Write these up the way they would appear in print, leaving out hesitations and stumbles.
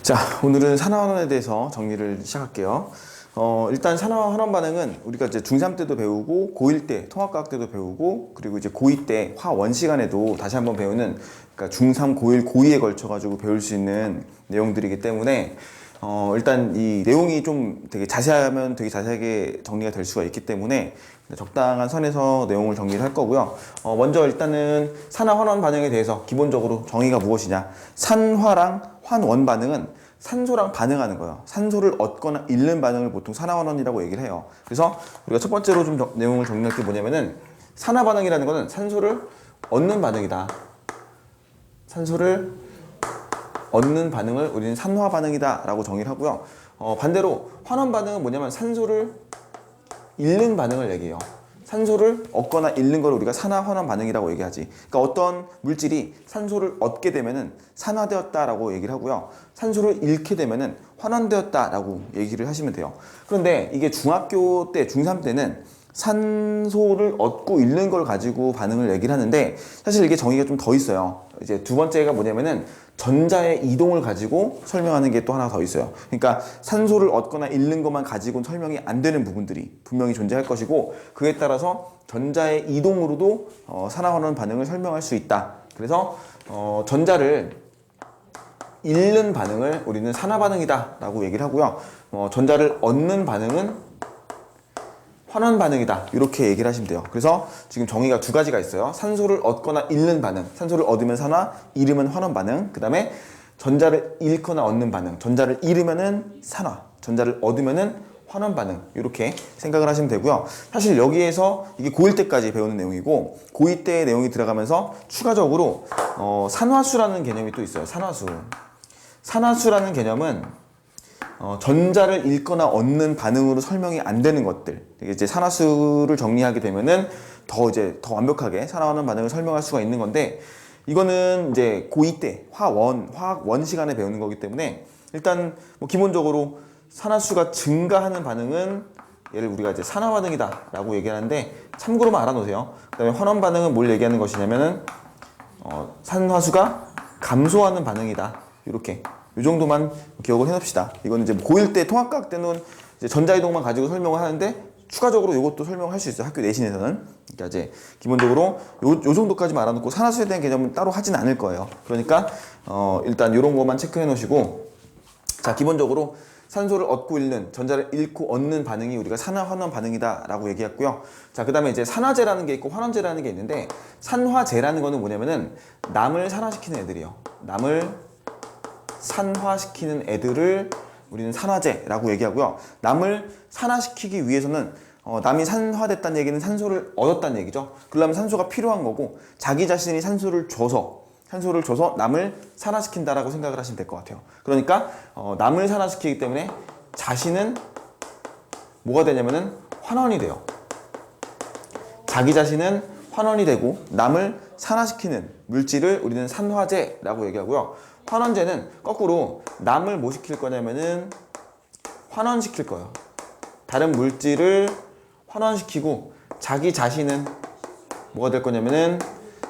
자, 오늘은 산화환원에 대해서 정리를 시작할게요. 일단 산화환원 반응은 우리가 이제 중3 때도 배우고 고1 때 통합과학 때도 배우고 그리고 이제 고2 때 화원 시간에도 다시 한번 배우는, 그러니까 중3, 고1, 고2에 걸쳐 가지고 배울 수 있는 내용들이기 때문에 일단 이 내용이 좀 되게 자세하면 되게 자세하게 정리가 될 수가 있기 때문에 적당한 선에서 내용을 정리를 할 거고요. 먼저 일단은 산화환원 반응에 대해서 기본적으로 정의가 무엇이냐. 산화랑 환원 반응은 산소랑 반응하는 거예요. 산소를 얻거나 잃는 반응을 보통 산화환원이라고 얘기를 해요. 그래서 우리가 첫 번째로 좀 내용을 정리할 게 뭐냐면은, 산화 반응이라는 거는 산소를 얻는 반응이다. 산소를 얻는 반응을 우리는 산화 반응이다 라고 정의를 하고요. 반대로 환원 반응은 뭐냐면 산소를 잃는 반응을 얘기해요. 산소를 얻거나 잃는 걸 우리가 산화 환원 반응이라고 얘기하지. 그러니까 어떤 물질이 산소를 얻게 되면은 산화되었다라고 얘기를 하고요. 산소를 잃게 되면은 환원되었다라고 얘기를 하시면 돼요. 그런데 이게 중학교 때, 중3 때는 산소를 얻고 잃는 걸 가지고 반응을 얘기를 하는데, 사실 이게 정의가 좀 더 있어요. 이제 두 번째가 뭐냐면은 전자의 이동을 가지고 설명하는 게 또 하나 더 있어요. 그러니까 산소를 얻거나 잃는 것만 가지고는 설명이 안 되는 부분들이 분명히 존재할 것이고, 그에 따라서 전자의 이동으로도 산화환원 반응을 설명할 수 있다. 그래서 전자를 잃는 반응을 우리는 산화 반응이다 라고 얘기를 하고요. 전자를 얻는 반응은 환원 반응이다, 이렇게 얘기를 하시면 돼요. 그래서 지금 정의가 두 가지가 있어요. 산소를 얻거나 잃는 반응, 산소를 얻으면 산화, 잃으면 환원 반응. 그 다음에 전자를 잃거나 얻는 반응, 전자를 잃으면은 산화, 전자를 얻으면은 환원 반응, 이렇게 생각을 하시면 되고요. 사실 여기에서 이게 고1 때까지 배우는 내용이고, 고2 때 내용이 들어가면서 추가적으로 산화수라는 개념이 또 있어요. 산화수라는 개념은 전자를 잃거나 얻는 반응으로 설명이 안 되는 것들, 이제 산화수를 정리하게 되면은 더 완벽하게 산화하는 반응을 설명할 수가 있는 건데, 이거는 이제 고2 때 화학 원 시간에 배우는 거기 때문에, 일단 뭐 기본적으로 산화수가 증가하는 반응은 얘를 우리가 이제 산화 반응이다 라고 얘기하는데, 참고로만 알아놓으세요. 그 다음에 환원 반응은 뭘 얘기하는 것이냐면은 산화수가 감소하는 반응이다, 이렇게 이 정도만 기억을 해놓읍시다. 이건 이제 고1 때 통합과학 때는 이제 전자이동만 가지고 설명을 하는데, 추가적으로 이것도 설명할 수 있어요. 학교 내신에서는. 그러니까 이제 기본적으로 요 정도까지만 알아놓고 산화수에 대한 개념은 따로 하진 않을 거예요. 그러니까 일단 이런 것만 체크해 놓으시고, 자, 기본적으로 산소를 얻고 잃는, 전자를 잃고 얻는 반응이 우리가 산화 환원 반응이다 라고 얘기했고요. 자, 그 다음에 이제 산화제라는 게 있고 환원제라는 게 있는데, 산화제라는 거는 뭐냐면은 남을 산화시키는 애들이에요. 남을 산화시키는 애들을 우리는 산화제라고 얘기하고요. 남을 산화시키기 위해서는 남이 산화됐다는 얘기는 산소를 얻었다는 얘기죠. 그러려면 산소가 필요한 거고, 자기 자신이 산소를 줘서 남을 산화시킨다라고 생각을 하시면 될 것 같아요. 그러니까 남을 산화시키기 때문에 자신은 뭐가 되냐면은 환원이 돼요. 자기 자신은 환원이 되고 남을 산화시키는 물질을 우리는 산화제라고 얘기하고요. 환원제는 거꾸로 남을 뭐 시킬 거냐면은 환원시킬 거예요. 다른 물질을 환원시키고 자기 자신은 뭐가 될 거냐면은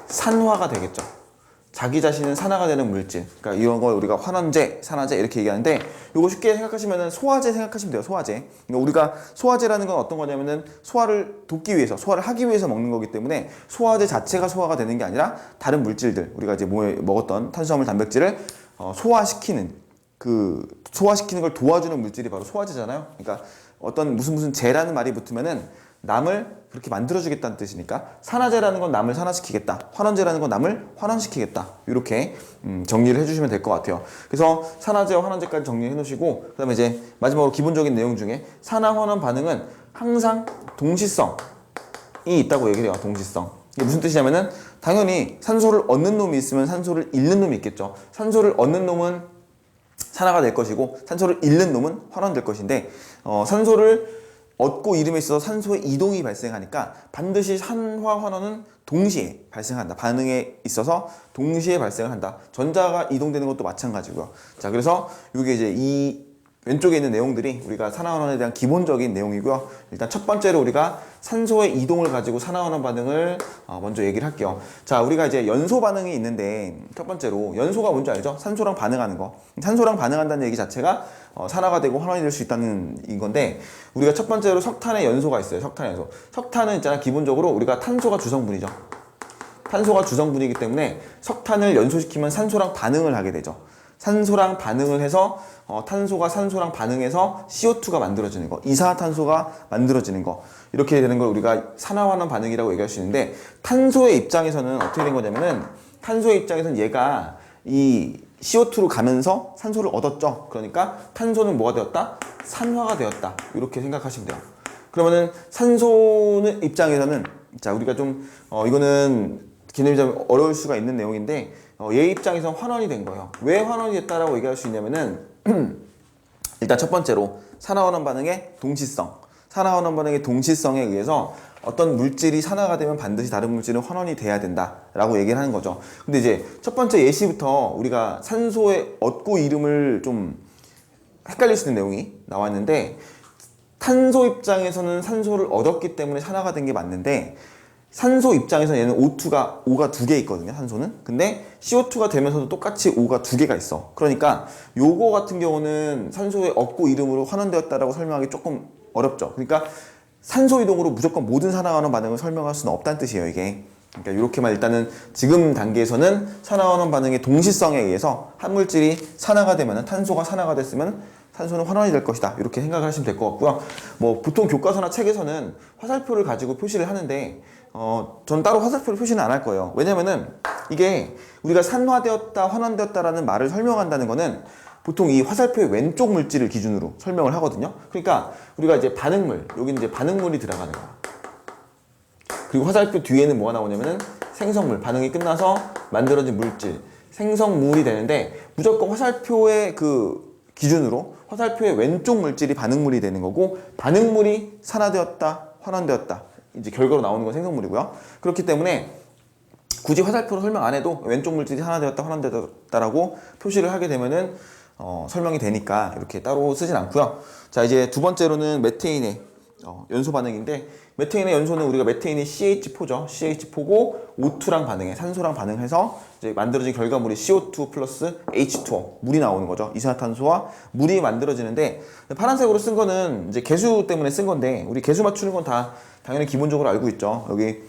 산화가 되겠죠. 자기 자신은 산화가 되는 물질. 그러니까 이런 걸 우리가 환원제, 산화제 이렇게 얘기하는데, 이거 쉽게 생각하시면은 소화제 생각하시면 돼요. 소화제. 그러니까 우리가 소화제라는 건 어떤 거냐면은 소화를 돕기 위해서, 소화를 하기 위해서 먹는 거기 때문에, 소화제 자체가 소화가 되는 게 아니라 다른 물질들, 우리가 이제 몸에 먹었던 탄수화물, 단백질을 소화시키는 걸 도와주는 물질이 바로 소화제잖아요. 그러니까 어떤 무슨 제라는 말이 붙으면은 남을 그렇게 만들어주겠다는 뜻이니까, 산화제라는 건 남을 산화시키겠다, 환원제라는 건 남을 환원시키겠다, 이렇게 정리를 해주시면 될 것 같아요. 그래서 산화제와 환원제까지 정리해 놓으시고, 그 다음에 이제 마지막으로 기본적인 내용 중에 산화 환원 반응은 항상 동시성이 있다고 얘기를 해요. 동시성. 이게 무슨 뜻이냐면은, 당연히 산소를 얻는 놈이 있으면 산소를 잃는 놈이 있겠죠. 산소를 얻는 놈은 산화가 될 것이고, 산소를 잃는 놈은 환원될 것인데, 산소를 얻고 잃음에 있어서 산소의 이동이 발생하니까 반드시 산화 환원은 동시에 발생한다. 반응에 있어서 동시에 발생을 한다. 전자가 이동되는 것도 마찬가지고요. 자, 그래서 이게 이제 이 왼쪽에 있는 내용들이 우리가 산화환원에 대한 기본적인 내용이고요. 일단 첫 번째로 우리가 산소의 이동을 가지고 산화환원 반응을 먼저 얘기를 할게요. 자, 우리가 이제 연소 반응이 있는데 첫 번째로 연소가 뭔지 알죠? 산소랑 반응하는 거. 산소랑 반응한다는 얘기 자체가 산화가 되고 환원이 될 수 있다는 이건데, 우리가 첫 번째로 석탄의 연소가 있어요. 석탄의 연소. 석탄은 있잖아, 기본적으로 우리가 탄소가 주성분이죠. 탄소가 주성분이기 때문에 석탄을 연소시키면 산소랑 반응을 하게 되죠. 산소랑 반응을 해서 탄소가 산소랑 반응해서 CO2가 만들어지는 거, 이산화탄소가 만들어지는 거, 이렇게 되는 걸 우리가 산화환원 반응이라고 얘기할 수 있는데, 탄소의 입장에서는 어떻게 된 거냐면은, 탄소의 입장에서는 얘가 이 CO2로 가면서 산소를 얻었죠. 그러니까 탄소는 뭐가 되었다? 산화가 되었다. 이렇게 생각하시면 돼요. 그러면은 산소는 입장에서는, 자, 우리가 좀 이거는 개념이 좀 어려울 수가 있는 내용인데, 얘 입장에서는 환원이 된 거예요. 왜 환원이 됐다라고 얘기할 수 있냐면은 일단 첫 번째로 산화환원 반응의 동시성. 산화환원 반응의 동시성에 의해서 어떤 물질이 산화가 되면 반드시 다른 물질은 환원이 돼야 된다라고 얘기를 하는 거죠. 근데 이제 첫 번째 예시부터 우리가 산소의 얻고 이름을 좀 헷갈릴 수 있는 내용이 나왔는데, 탄소 입장에서는 산소를 얻었기 때문에 산화가 된 게 맞는데, 산소 입장에서는 얘는 O가 두 개 있거든요, 산소는. 근데 CO2가 되면서도 똑같이 O가 두 개가 있어. 그러니까 요거 같은 경우는 산소의 얻고 이름으로 환원되었다라고 설명하기 조금 어렵죠. 그러니까 산소 이동으로 무조건 모든 산화환원 반응을 설명할 수는 없다는 뜻이에요, 이게. 그러니까 이렇게만 일단은 지금 단계에서는 산화환원 반응의 동시성에 의해서 한 물질이 산화가 되면은, 탄소가 산화가 됐으면 산소는 환원이 될 것이다, 이렇게 생각을 하시면 될 것 같고요. 뭐 보통 교과서나 책에서는 화살표를 가지고 표시를 하는데, 전 따로 화살표를 표시는 안 할 거예요. 왜냐면은 이게 우리가 산화되었다, 환원되었다라는 말을 설명한다는 거는 보통 이 화살표의 왼쪽 물질을 기준으로 설명을 하거든요. 그러니까 우리가 이제 반응물, 여기 이제 반응물이 들어가는 거야. 그리고 화살표 뒤에는 뭐가 나오냐면은 생성물, 반응이 끝나서 만들어진 물질, 생성물이 되는데, 무조건 화살표의 그 기준으로 화살표의 왼쪽 물질이 반응물이 되는 거고, 반응물이 산화되었다, 환원되었다, 이제 결과로 나오는 건 생성물이고요. 그렇기 때문에 굳이 화살표로 설명 안 해도 왼쪽 물질이 산화되었다, 환원되었다라고 표시를 하게 되면은 설명이 되니까 이렇게 따로 쓰진 않고요. 자, 이제 두 번째로는 메테인의 연소 반응인데, 메테인의 연소는 우리가 메테인이 CH4죠. CH4고 O2랑 반응해, 산소랑 반응해서 이제 만들어진 결과물이 CO2 플러스 H2O, 물이 나오는 거죠. 이산화탄소와 물이 만들어지는데, 파란색으로 쓴 거는 이제 개수 때문에 쓴 건데, 우리 개수 맞추는 건 다 당연히 기본적으로 알고 있죠. 여기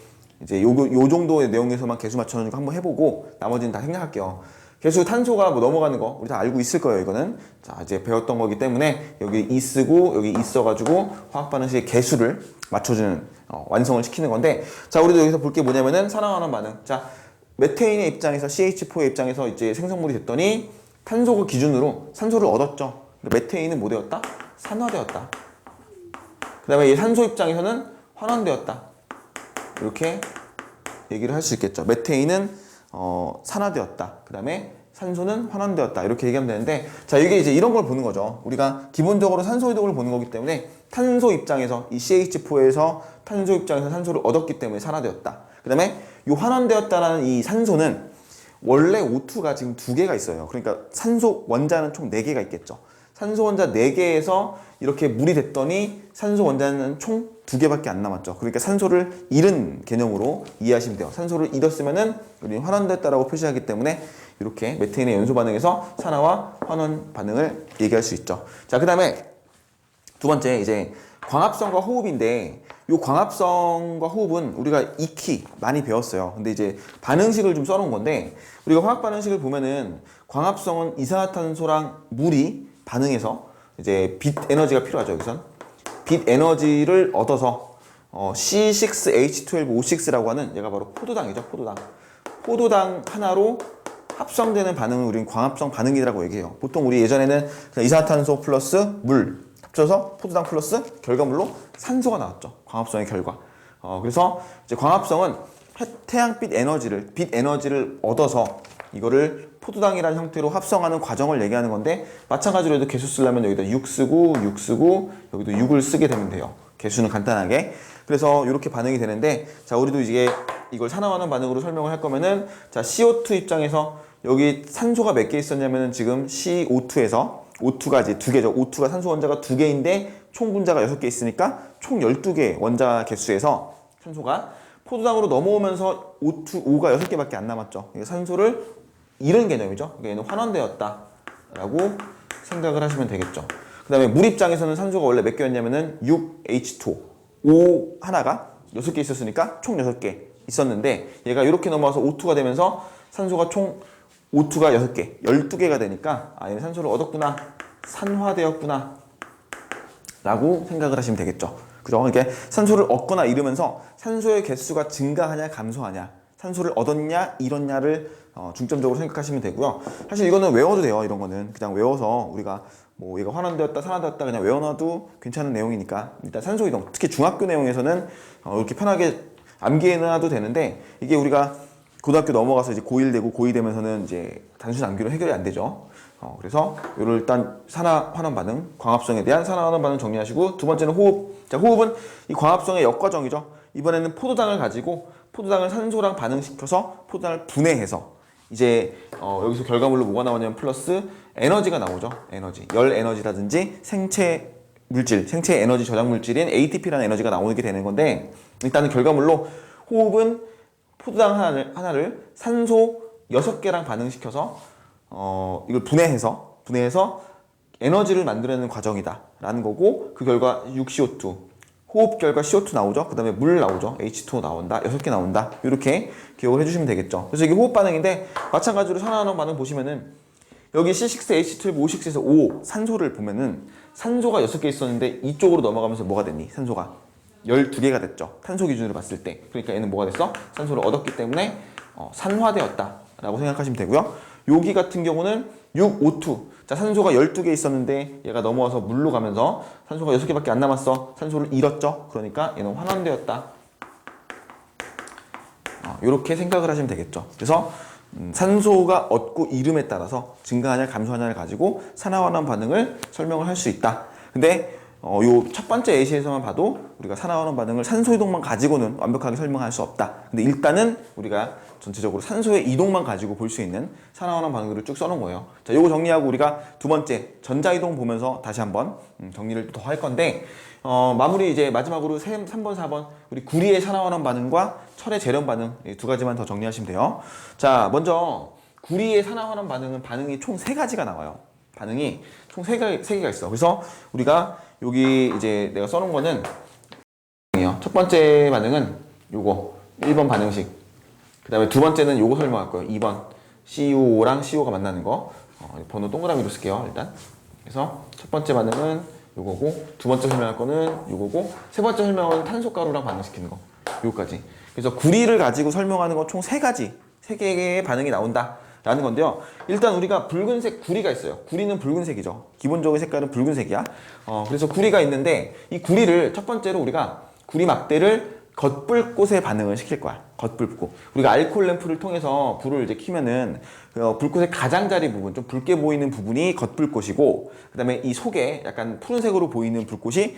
이제 요 정도의 내용에서만 개수 맞춰주는 거 한번 해보고 나머지는 다 생략할게요. 개수 탄소가 뭐 넘어가는 거 우리 다 알고 있을 거예요, 이거는. 자, 이제 배웠던 거기 때문에 여기 이 쓰고 여기 있어가지고 화학 반응식의 개수를 맞춰주는, 완성을 시키는 건데, 자, 우리도 여기서 볼 게 뭐냐면은 산화환원 반응. 자, 메테인의 입장에서, CH4의 입장에서 이제 생성물이 됐더니 탄소가 기준으로 산소를 얻었죠. 메테인은 뭐 되었다? 산화되었다. 그 다음에 이 산소 입장에서는 환원되었다, 이렇게 얘기를 할 수 있겠죠. 메테인은 산화되었다, 그 다음에 산소는 환원되었다, 이렇게 얘기하면 되는데, 자, 이게 이제 이런 걸 보는 거죠. 우리가 기본적으로 산소 이동을 보는 거기 때문에, 탄소 입장에서 이 CH4에서 탄소 입장에서 산소를 얻었기 때문에 산화되었다. 그 다음에 이 환원되었다라는 이 산소는 원래 O2가 지금 두 개가 있어요. 그러니까 산소 원자는 총 4개가 있겠죠. 산소 원자 4개에서 이렇게 물이 됐더니 산소 원자는 총 2개밖에 안 남았죠. 그러니까 산소를 잃은 개념으로 이해하시면 돼요. 산소를 잃었으면은 우리는 환원됐다라고 표시하기 때문에 이렇게 메테인의 연소 반응에서 산화와 환원 반응을 얘기할 수 있죠. 자, 그 다음에 두 번째 이제 광합성과 호흡인데, 이 광합성과 호흡은 우리가 익히 많이 배웠어요. 근데 이제 반응식을 좀 써놓은 건데, 우리가 화학 반응식을 보면은 광합성은 이산화탄소랑 물이 반응해서 이제 빛 에너지가 필요하죠. 여기선 빛 에너지를 얻어서 C6H12O6라고 하는, 얘가 바로 포도당이죠. 포도당 하나로 합성되는 반응을 우리는 광합성 반응이라고 얘기해요. 보통 우리 예전에는 이산화탄소 플러스 물 합쳐서 포도당 플러스 결과물로 산소가 나왔죠. 광합성의 결과. 그래서 이제 광합성은 태양빛 빛 에너지를 얻어서 이거를 포도당이라는 형태로 합성하는 과정을 얘기하는 건데, 마찬가지로 해도 개수 쓰려면 여기다 6 쓰고 여기도 6을 쓰게 되면 돼요. 개수는 간단하게. 그래서 이렇게 반응이 되는데, 자, 우리도 이제 이걸 산화환원 반응으로 설명을 할 거면은, 자, CO2 입장에서 여기 산소가 몇 개 있었냐면은 지금 CO2에서 O2가 이제 2개죠. O2가 산소 원자가 2개인데 총 분자가 6개 있으니까 총 12개 원자 개수에서 산소가 포도당으로 넘어오면서 O가 6개밖에 안 남았죠. 이게 산소를 잃은 개념이죠. 그러니까 얘는 환원되었다라고 생각을 하시면 되겠죠. 그 다음에 물 입장에서는 산소가 원래 몇 개였냐면은 6H2O, O 하나가 6개 있었으니까 총 6개 있었는데 얘가 이렇게 넘어와서 O2가 되면서 산소가 총 O2가 6개, 12개가 되니까 얘는 산소를 얻었구나, 산화되었구나 라고 생각을 하시면 되겠죠. 그죠? 그러니까 산소를 얻거나 잃으면서 산소의 개수가 증가하냐 감소하냐, 산소를 얻었냐 잃었냐를 중점적으로 생각하시면 되고요. 사실 이거는 외워도 돼요. 이런 거는 그냥 외워서 우리가 뭐 얘가 환원되었다 산화되었다 그냥 외워놔도 괜찮은 내용이니까 일단 산소 이동, 특히 중학교 내용에서는 이렇게 편하게 암기해놔도 되는데 이게 우리가 고등학교 넘어가서 이제 고1 되고 고2 되면서는 이제 단순 암기로 해결이 안 되죠. 그래서 요를 일단 산화 환원 반응, 광합성에 대한 산화 환원 반응 정리하시고, 두 번째는 호흡. 자, 호흡은 이 광합성의 역과정이죠. 이번에는 포도당을 가지고 포도당을 산소랑 반응시켜서 포도당을 분해해서 이제 여기서 결과물로 뭐가 나오냐면 플러스 에너지가 나오죠. 에너지, 열 에너지라든지 생체 물질, 생체 에너지 저장 물질인 ATP라는 에너지가 나오게 되는 건데, 일단은 결과물로 호흡은 포도당 하나를 산소 6개랑 반응시켜서 이걸 분해해서 에너지를 만들어내는 과정이다 라는 거고, 그 결과 6CO2, 호흡 결과 CO2 나오죠. 그 다음에 물 나오죠. H2O 나온다. 6개 나온다. 이렇게 기억을 해주시면 되겠죠. 그래서 이게 호흡 반응인데, 마찬가지로 산화환원 반응 보시면은 여기 C6H12, O6에서 O 산소를 보면은 산소가 6개 있었는데 이쪽으로 넘어가면서 뭐가 됐니? 산소가 12개가 됐죠. 탄소 기준으로 봤을 때. 그러니까 얘는 뭐가 됐어? 산소를 얻었기 때문에 산화되었다 라고 생각하시면 되고요. 여기 같은 경우는 6O2. 자, 산소가 12개 있었는데 얘가 넘어와서 물로 가면서 산소가 6개밖에 안 남았어. 산소를 잃었죠. 그러니까 얘는 환원되었다. 이렇게 생각을 하시면 되겠죠. 그래서 산소가 얻고 잃음에 따라서 증가하냐 감소하냐를 가지고 산화환원 반응을 설명을 할 수 있다. 근데 요 첫 번째 예시에서만 봐도 우리가 산화환원 반응을 산소 이동만 가지고는 완벽하게 설명할 수 없다. 근데 일단은 우리가 전체적으로 산소의 이동만 가지고 볼 수 있는 산화환원 반응들을 쭉 써놓은 거예요. 자, 요거 정리하고 우리가 두 번째 전자 이동 보면서 다시 한번 정리를 더 할 건데, 마무리 이제 마지막으로 3번, 4번 우리 구리의 산화환원 반응과 철의 재련 반응 이 두 가지만 더 정리하시면 돼요. 자, 먼저 구리의 산화환원 반응은 반응이 총 3가지가 나와요. 반응이 총 3개가 있어. 그래서 우리가 여기 이제 내가 써놓은 거는 첫 번째 반응은 요거 1번 반응식, 그 다음에 두 번째는 요거 설명할 거예요. 2번 CuO랑 CO가 만나는 거. 번호 동그라미로 쓸게요. 일단 그래서 첫 번째 반응은 요거고, 두 번째 설명할 거는 요거고, 세 번째 설명은 탄소가루랑 반응시키는 거 요거까지. 그래서 구리를 가지고 설명하는 건 총 3개의 반응이 나온다 라는 건데요. 일단 우리가 붉은색 구리가 있어요. 구리는 붉은색이죠. 기본적인 색깔은 붉은색이야. 그래서 구리가 있는데, 이 구리를 첫 번째로 우리가 구리 막대를 겉불꽃에 반응을 시킬 거야. 겉불꽃. 우리가 알코올 램프를 통해서 불을 이제 켜면은 불꽃의 가장자리 부분, 좀 붉게 보이는 부분이 겉불꽃이고, 그 다음에 이 속에 약간 푸른색으로 보이는 불꽃이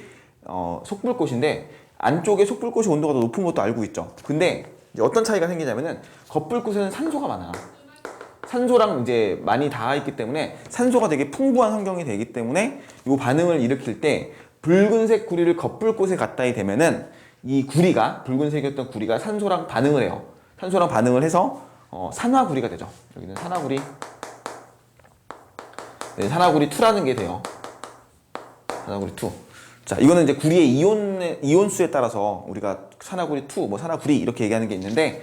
속불꽃인데, 안쪽에 속불꽃이 온도가 더 높은 것도 알고 있죠. 근데 이제 어떤 차이가 생기냐면은 겉불꽃에는 산소가 많아. 산소랑 이제 많이 닿아 있기 때문에 산소가 되게 풍부한 환경이 되기 때문에 이 반응을 일으킬 때 붉은색 구리를 겉불꽃에 가까이 대면은 이 구리가, 붉은색이었던 구리가 산소랑 반응을 해요. 산소랑 반응을 해서 산화구리가 되죠. 여기는 산화구리. 네, 산화구리 2라는 게 돼요. 산화구리 2. 자, 이거는 이제 구리의 이온수에 따라서 우리가 산화구리 2, 뭐 산화구리 이렇게 얘기하는 게 있는데,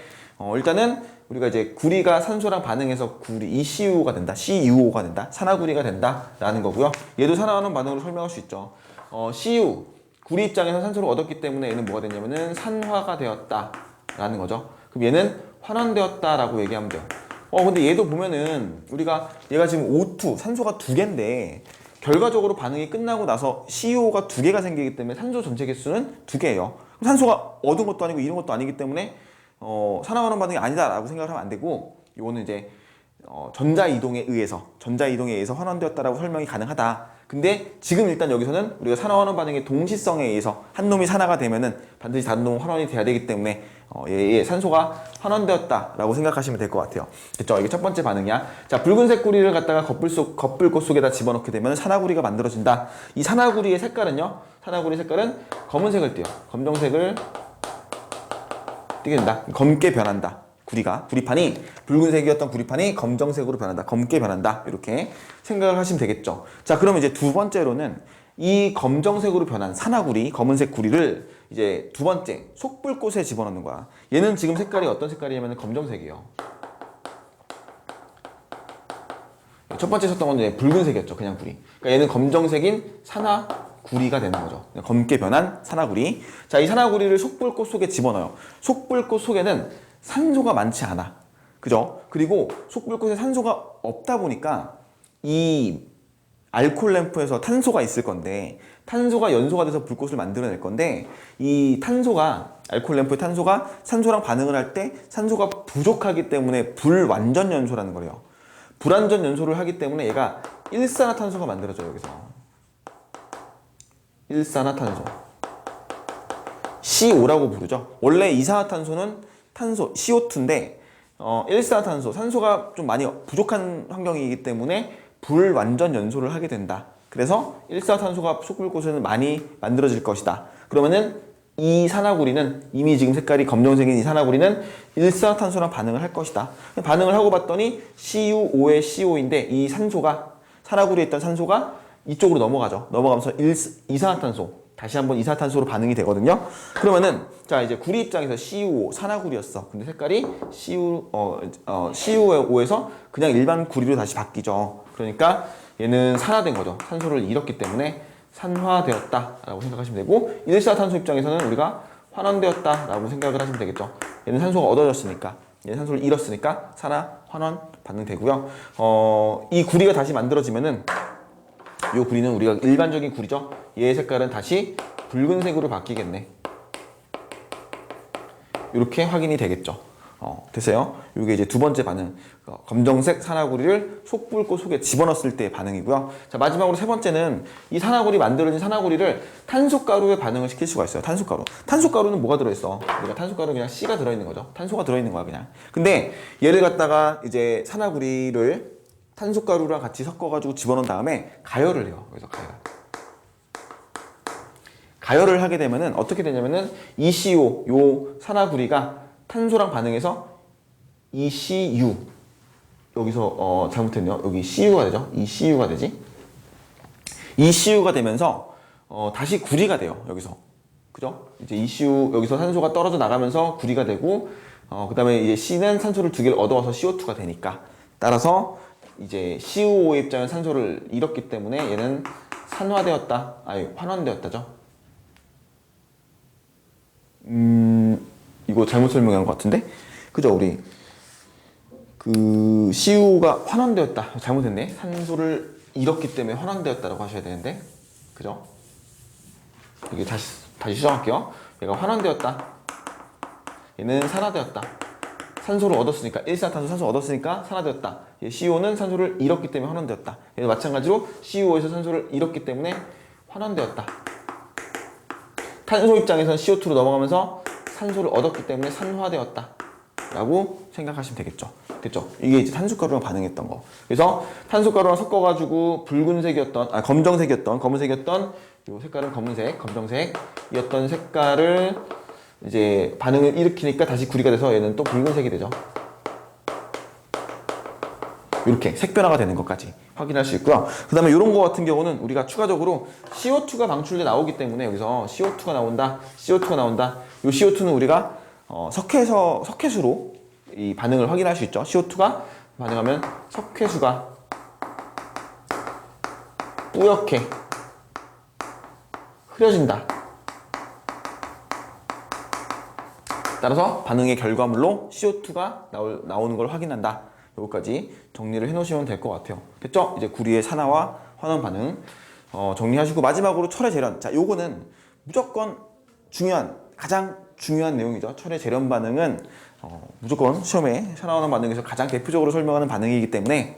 일단은 우리가 이제 구리가 산소랑 반응해서 ECU가 된다, CuO가 된다, 산화구리가 된다라는 거고요. 얘도 산화환원 반응으로 설명할 수 있죠. CU, 구리 입장에서 산소를 얻었기 때문에 얘는 뭐가 됐냐면은 산화가 되었다라는 거죠. 그럼 얘는 환원되었다라고 얘기하면 돼요. 근데 얘도 보면은 우리가 얘가 지금 O2, 산소가 2개인데 결과적으로 반응이 끝나고 나서 CuO가 2개가 생기기 때문에 산소 전체 개수는 2개예요. 산소가 얻은 것도 아니고 잃은 것도 아니기 때문에 산화환원 반응이 아니다라고 생각을 하면 안 되고, 이거는 이제 전자 이동에 의해서 환원되었다라고 설명이 가능하다. 근데 지금 일단 여기서는 우리가 산화환원 반응의 동시성에 의해서 한 놈이 산화가 되면은 반드시 다른 놈은 환원이 돼야 되기 때문에 얘의 산소가 환원되었다라고 생각하시면 될 것 같아요. 됐죠? 이게 첫 번째 반응이야. 자, 붉은색 구리를 갖다가 거풀꽃 속에다 집어넣게 되면 산화구리가 만들어진다. 이 산화구리의 색깔은요. 산화구리 색깔은 검은색을 띠요. 검정색을 띠게 된다. 검게 변한다. 구리판이 붉은색이었던 구리판이 검정색으로 변한다. 검게 변한다. 이렇게 생각을 하시면 되겠죠. 자, 그러면 이제 두 번째로는 이 검정색으로 변한 산화구리, 검은색 구리를 이제 두 번째 속불꽃에 집어넣는 거야. 얘는 지금 색깔이 어떤 색깔이냐면 검정색이에요. 첫 번째 썼던 건 붉은색이었죠. 그냥 구리. 그러니까 얘는 검정색인 산화구리가 되는 거죠. 검게 변한 산화구리. 자, 이 산화구리를 속불꽃 속에 집어넣어요. 속불꽃 속에는 산소가 많지 않아. 그죠? 그리고 속불꽃에 산소가 없다 보니까 이 알코올 램프에서 탄소가 있을 건데 탄소가 연소가 돼서 불꽃을 만들어낼 건데 이 탄소가 알코올 램프의 탄소가 산소랑 반응을 할 때 산소가 부족하기 때문에 불완전 연소라는 거예요. 불완전 연소를 하기 때문에 얘가 일산화탄소가 만들어져요. 여기서 일산화탄소 CO 라고 부르죠. 원래 이산화탄소는 탄소 CO2인데 일산화탄소 산소가 좀 많이 부족한 환경이기 때문에 불완전 연소를 하게 된다. 그래서 일산화탄소가 속불꽃에는 많이 만들어질 것이다. 그러면은 이 산화구리는 이미 지금 색깔이 검정색인 이 산화구리는 일산화탄소랑 반응을 할 것이다. 반응을 하고 봤더니 CuO의 CO인데 이 산소가 산화구리에 있던 산소가 이쪽으로 넘어가죠. 넘어가면서 이산화탄소 다시 한번 이산화탄소로 반응이 되거든요. 그러면은 자 이제 구리 입장에서 CuO 산화구리였어. 근데 색깔이 CuO에서 그냥 일반 구리로 다시 바뀌죠. 그러니까 얘는 산화된 거죠. 산소를 잃었기 때문에 산화되었다라고 생각하시면 되고 일산화탄소 입장에서는 우리가 환원되었다라고 생각을 하시면 되겠죠. 얘는 산소가 얻어졌으니까 얘는 산소를 잃었으니까 산화 환원 반응되고요. 이 구리가 다시 만들어지면은 이 구리는 우리가 일반적인 구리죠. 얘의 색깔은 다시 붉은색으로 바뀌겠네. 이렇게 확인이 되겠죠. 됐어요? 이게 이제 두 번째 반응. 검정색 산화구리를 속불꽃 속에 집어넣었을 때의 반응이고요. 자, 마지막으로 세 번째는 이 산화구리 만들어진 산화구리를 탄소가루에 반응을 시킬 수가 있어요. 탄소가루. 탄소가루는 뭐가 들어있어? 우리가 탄소가루 그냥 C가 들어있는 거죠. 탄소가 들어있는 거야, 그냥. 근데 얘를 갖다가 이제 산화구리를 탄소가루랑 같이 섞어가지고 집어넣은 다음에 가열을 해요. 그래서 가열을 하게 되면은 어떻게 되냐면은 ECO, 요 산화구리가 탄소랑 반응해서 ECU 여기서 잘못했네요. 여기 CU가 되죠. ECU가 되지. ECU가 되면서 다시 구리가 돼요. 여기서 그죠? 이제 ECU 여기서 산소가 떨어져 나가면서 구리가 되고 그 다음에 이제 C는 산소를 두 개를 얻어와서 CO2가 되니까 따라서 이제 CuO의 입장은 산소를 잃었기 때문에 얘는 환원되었다죠. 이거 잘못 설명한 것 같은데? 그죠? 우리 CuO가 환원되었다. 잘못했네. 산소를 잃었기 때문에 환원되었다라고 하셔야 되는데, 그죠? 이게 다시 수정할게요. 얘가 환원되었다. 얘는 산화되었다. 산소를 얻었으니까 일산화탄소 산소 얻었으니까 산화되었다. CO는 산소를 잃었기 때문에 환원되었다. 얘도 마찬가지로 CO에서 산소를 잃었기 때문에 환원되었다. 탄소 입장에서는 CO2로 넘어가면서 산소를 얻었기 때문에 산화되었다 라고 생각하시면 되겠죠. 됐죠? 이게 이제 탄소가루랑 반응했던 거. 그래서 탄소가루랑 섞어가지고 검정색이었던 이 색깔은 검정색이었던 색깔을 이제 반응을 일으키니까 다시 구리가 돼서 얘는 또 붉은색이 되죠. 이렇게 색변화가 되는 것까지 확인할 수 있고요. 그 다음에 이런 거 같은 경우는 우리가 추가적으로 CO2가 방출돼 나오기 때문에 여기서 CO2가 나온다. 이 CO2는 우리가 석회수로 이 반응을 확인할 수 있죠. CO2가 반응하면 석회수가 뿌옇게 흐려진다. 따라서 반응의 결과물로 CO2가 나오는 걸 확인한다. 여기까지 정리를 해놓으시면 될 것 같아요. 됐죠? 이제 구리의 산화와 환원 반응 정리하시고 마지막으로 철의 재련. 자, 요거는 무조건 가장 중요한 내용이죠. 철의 재련 반응은 무조건 시험에 산화환원 반응에서 가장 대표적으로 설명하는 반응이기 때문에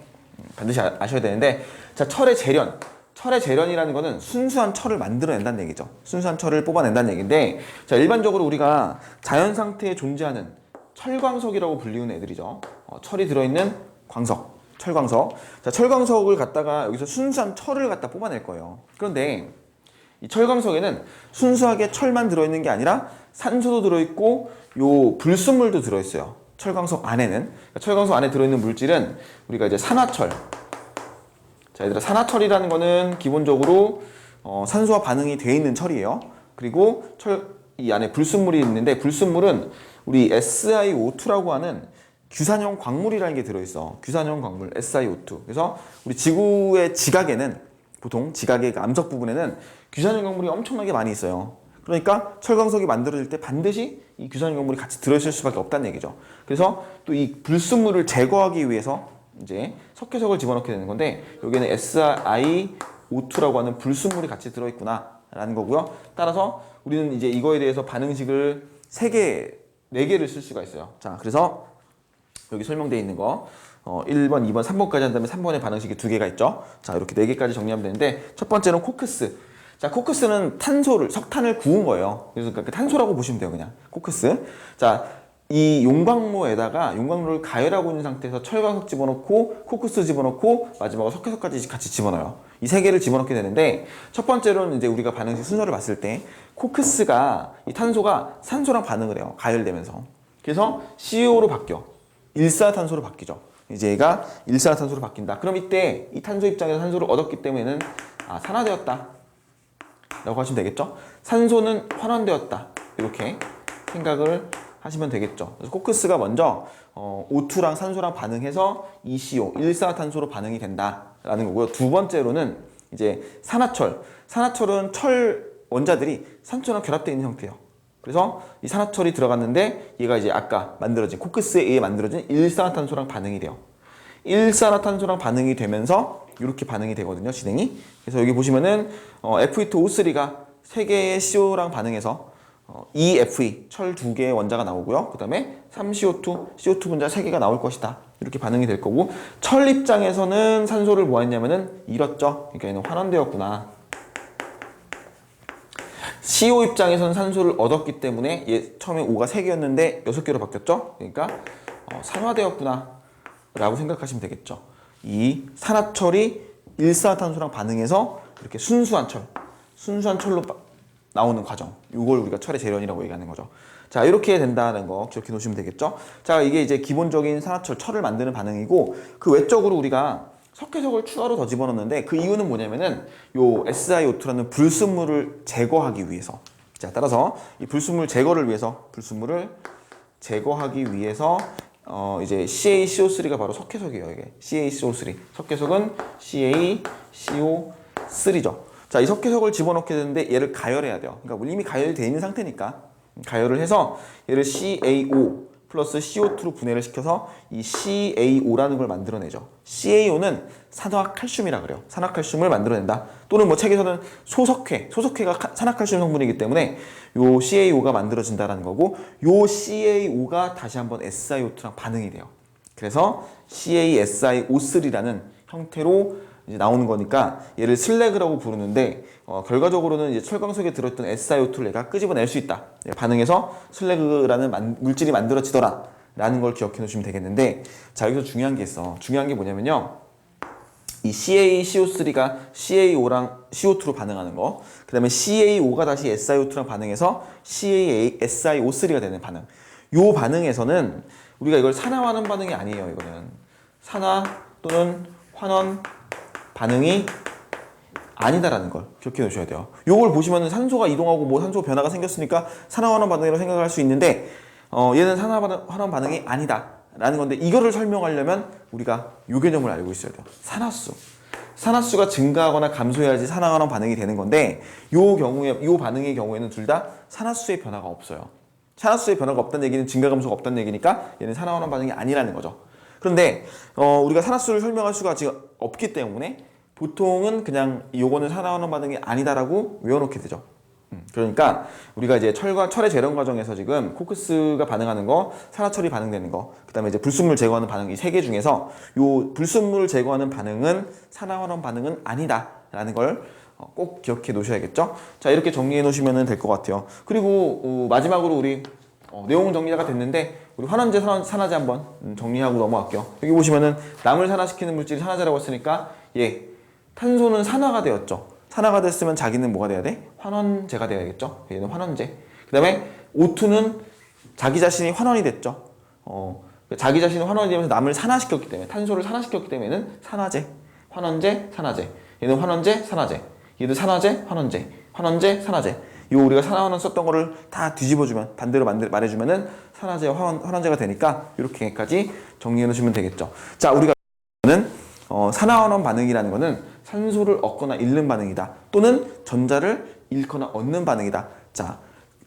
반드시 아셔야 되는데, 자, 철의 재련. 철의 재련이라는 거는 순수한 철을 만들어낸다는 얘기죠. 순수한 철을 뽑아낸다는 얘기인데, 자, 일반적으로 우리가 자연 상태에 존재하는 철광석이라고 불리는 애들이죠. 철이 들어있는 광석, 철광석. 자, 철광석을 갖다가 여기서 순수한 철을 갖다 뽑아낼 거예요. 그런데 이 철광석에는 순수하게 철만 들어있는 게 아니라 산소도 들어있고 요 불순물도 들어있어요. 철광석 안에는. 그러니까 철광석 안에 들어있는 물질은 우리가 이제 산화철. 자, 얘들아, 산화철이라는 거는 기본적으로 산소와 반응이 돼 있는 철이에요. 그리고 이 안에 불순물이 있는데, 불순물은 우리 SiO2라고 하는 규산형 광물이라는 게 들어있어. 규산형 광물, SiO2. 그래서 우리 지구의 지각에는, 보통 지각의 그 암석 부분에는 규산형 광물이 엄청나게 많이 있어요. 그러니까 철광석이 만들어질 때 반드시 이 규산형 광물이 같이 들어있을 수밖에 없다는 얘기죠. 그래서 또 이 불순물을 제거하기 위해서 이제 석회석을 집어넣게 되는 건데, 여기에는 SiO2라고 하는 불순물이 같이 들어있구나 라는 거고요. 따라서 우리는 이제 이거에 대해서 반응식을 3개, 4개를 쓸 수가 있어요. 자, 그래서 여기 설명되어 있는 거 1번, 2번, 3번까지 한 다음에 3번에 반응식이 2개가 있죠. 자, 이렇게 4개까지 정리하면 되는데, 첫 번째는 코크스. 자, 코크스는 석탄을 구운 거예요. 그래서 그 탄소라고 보시면 돼요, 그냥. 코크스. 자, 이 용광로를 가열하고 있는 상태에서 철광석 집어넣고, 코크스 집어넣고, 마지막으로 석회석까지 같이 집어넣어요. 이 3개를 집어넣게 되는데, 첫 번째로는 이제 우리가 반응식 순서를 봤을 때, 코크스가, 이 탄소가 산소랑 반응을 해요. 가열되면서. 그래서 CO로 바뀌어. 일산화탄소로 바뀌죠. 이제 얘가 일산화탄소로 바뀐다. 그럼 이때 이 탄소 입장에서 산소를 얻었기 때문에는 산화되었다 라고 하시면 되겠죠. 산소는 환원되었다, 이렇게 생각을 하시면 되겠죠. 그래서 코크스가 먼저 O2랑 산소랑 반응해서 ECO, 일산화탄소로 반응이 된다라는 거고요. 두 번째로는 이제 산화철은 철 원자들이 산소랑 결합되어 있는 형태예요. 그래서 이 산화철이 들어갔는데 얘가 이제 아까 만들어진 코크스에 의해 만들어진 일산화탄소랑 반응이 돼요. 일산화탄소랑 반응이 되면서 이렇게 반응이 되거든요, 진행이. 그래서 여기 보시면은 Fe2O3가 3개의 CO랑 반응해서 EFE, 철 2개의 원자가 나오고요. 그 다음에 3CO2, CO2 분자 3개가 나올 것이다. 이렇게 반응이 될 거고, 철 입장에서는 산소를 뭐 했냐면은 잃었죠. 그러니까 얘는 환원되었구나. CO 입장에서는 산소를 얻었기 때문에 얘 처음에 O가 3개였는데 6개로 바뀌었죠. 그러니까 산화되었구나 라고 생각하시면 되겠죠. 이 산화철이 일산화탄소랑 반응해서 이렇게 순수한 철로 나오는 과정, 이걸 우리가 철의 재련이라고 얘기하는 거죠. 자, 이렇게 된다는 거 기억해 놓으시면 되겠죠. 자, 이게 이제 기본적인 산화철, 철을 만드는 반응이고, 그 외적으로 우리가 석회석을 추가로 더 집어넣는데, 그 이유는 뭐냐면은 요 SiO2라는 불순물을 제거하기 위해서. 자, 따라서 이 불순물 제거를 위해서, 이제 CaCO3가 바로 석회석이에요. 이게 CaCO3. 석회석은 CaCO3죠. 자, 이 석회석을 집어넣게 되는데 얘를 가열해야 돼요. 그러니까 이미 가열되어 있는 상태니까 가열을 해서 얘를 CaO 플러스 CO2로 분해를 시켜서 이 CaO라는 걸 만들어내죠. CaO는 산화칼슘이라 그래요. 산화칼슘을 만들어낸다. 또는 뭐 책에서는 소석회가 산화칼슘 성분이기 때문에 요 CaO가 만들어진다라는 거고, 요 CaO가 다시 한번 SiO2랑 반응이 돼요. 그래서 CaSiO3라는 형태로 이제 나오는 거니까 얘를 슬래그라고 부르는데, 결과적으로는 이제 철광석에 들어있던 SiO2를 얘가 끄집어낼 수 있다. 반응해서 슬래그라는 물질이 만들어지더라 라는 걸 기억해 놓으시면 되겠는데, 자, 여기서 중요한 게 있어. 중요한 게 뭐냐면요, 이 CaCO3가 CaO랑 CO2로 반응하는 거, 그 다음에 CaO가 다시 SiO2랑 반응해서 CaSiO3가 되는 반응. 요 반응에서는 우리가 이걸 산화환원 반응이 아니에요. 이거는 산화 또는 환원 반응이 아니다라는 걸 기억해 놓으셔야 돼요. 요걸 보시면은 산소가 이동하고 뭐 산소 변화가 생겼으니까 산화환원 반응이라고 생각할 수 있는데, 얘는 산화환원 반응이 아니다 라는 건데, 이거를 설명하려면 우리가 요 개념을 알고 있어야 돼요. 산화수가 증가하거나 감소해야지 산화환원 반응이 되는 건데, 요 반응의 경우에는 둘 다 산화수의 변화가 없어요. 산화수의 변화가 없다는 얘기는 증가 감소가 없다는 얘기니까 얘는 산화환원 반응이 아니라는 거죠. 그런데 우리가 산화수를 설명할 수가 지금 없기 때문에 보통은 그냥 요거는 산화환원 반응이 아니다라고 외워놓게 되죠. 그러니까 우리가 이제 철의 재련 과정에서 지금 코크스가 반응하는 거, 산화철이 반응되는 거, 그다음에 이제 불순물 제거하는 반응 이 세 개 중에서 요 불순물 제거하는 반응은 산화환원 반응은 아니다라는 걸 꼭 기억해 놓으셔야겠죠. 자, 이렇게 정리해 놓으시면 될 것 같아요. 그리고 마지막으로 우리 내용 정리가 됐는데 우리 환원제, 산화제 한번 정리하고 넘어갈게요. 여기 보시면은 남을 산화시키는 물질이 산화제라고 했으니까 탄소는 산화가 되었죠. 산화가 됐으면 자기는 뭐가 돼야 돼? 환원제가 돼야겠죠. 얘는 환원제. 그 다음에 O2는 자기 자신이 환원이 됐죠. 자기 자신이 환원이 되면서 남을 산화시켰기 때문에, 탄소를 산화시켰기 때문에 얘는 산화제, 환원제, 산화제. 얘는 환원제, 산화제. 얘도 산화제, 환원제, 환원제, 산화제. 이 우리가 산화환원 썼던 거를 다 뒤집어주면, 반대로 말해주면은 산화제와 환원제가 되니까 이렇게까지 정리해 놓으시면 되겠죠. 자, 우리가 산화환원 반응이라는 거는 산소를 얻거나 잃는 반응이다. 또는 전자를 잃거나 얻는 반응이다. 자,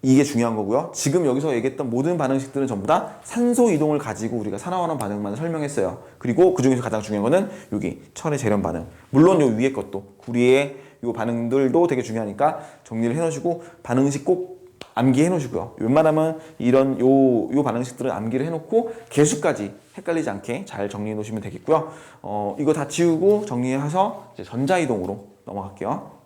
이게 중요한 거고요. 지금 여기서 얘기했던 모든 반응식들은 전부 다 산소 이동을 가지고 우리가 산화환원 반응만 설명했어요. 그리고 그 중에서 가장 중요한 거는 여기 철의 재련 반응. 물론 요 위에 것도 구리의 요 반응들도 되게 중요하니까 정리를 해 놓으시고 반응식 꼭 암기해 놓으시고요. 웬만하면 이런 요 반응식들은 암기를 해 놓고 개수까지 헷갈리지 않게 잘 정리해 놓으시면 되겠고요. 이거 다 지우고 정리해서 이제 전자 이동으로 넘어갈게요.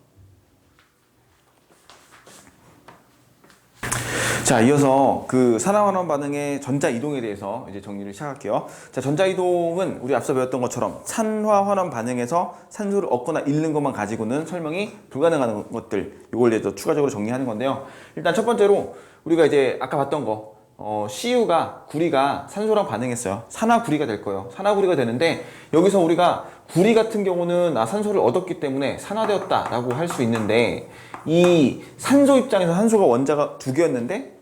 자, 이어서 그 산화환원 반응의 전자 이동에 대해서 이제 정리를 시작할게요. 자, 전자 이동은 우리 앞서 배웠던 것처럼 산화환원 반응에서 산소를 얻거나 잃는 것만 가지고는 설명이 불가능한 것들, 이걸 이제 더 추가적으로 정리하는 건데요. 일단 첫 번째로 우리가 이제 아까 봤던 거, CU가 구리가 산소랑 반응했어요. 산화구리가 될 거예요. 산화구리가 되는데 여기서 우리가 구리 같은 경우는 산소를 얻었기 때문에 산화되었다라고 할 수 있는데 이 산소 입장에서 산소가 원자가 두 개였는데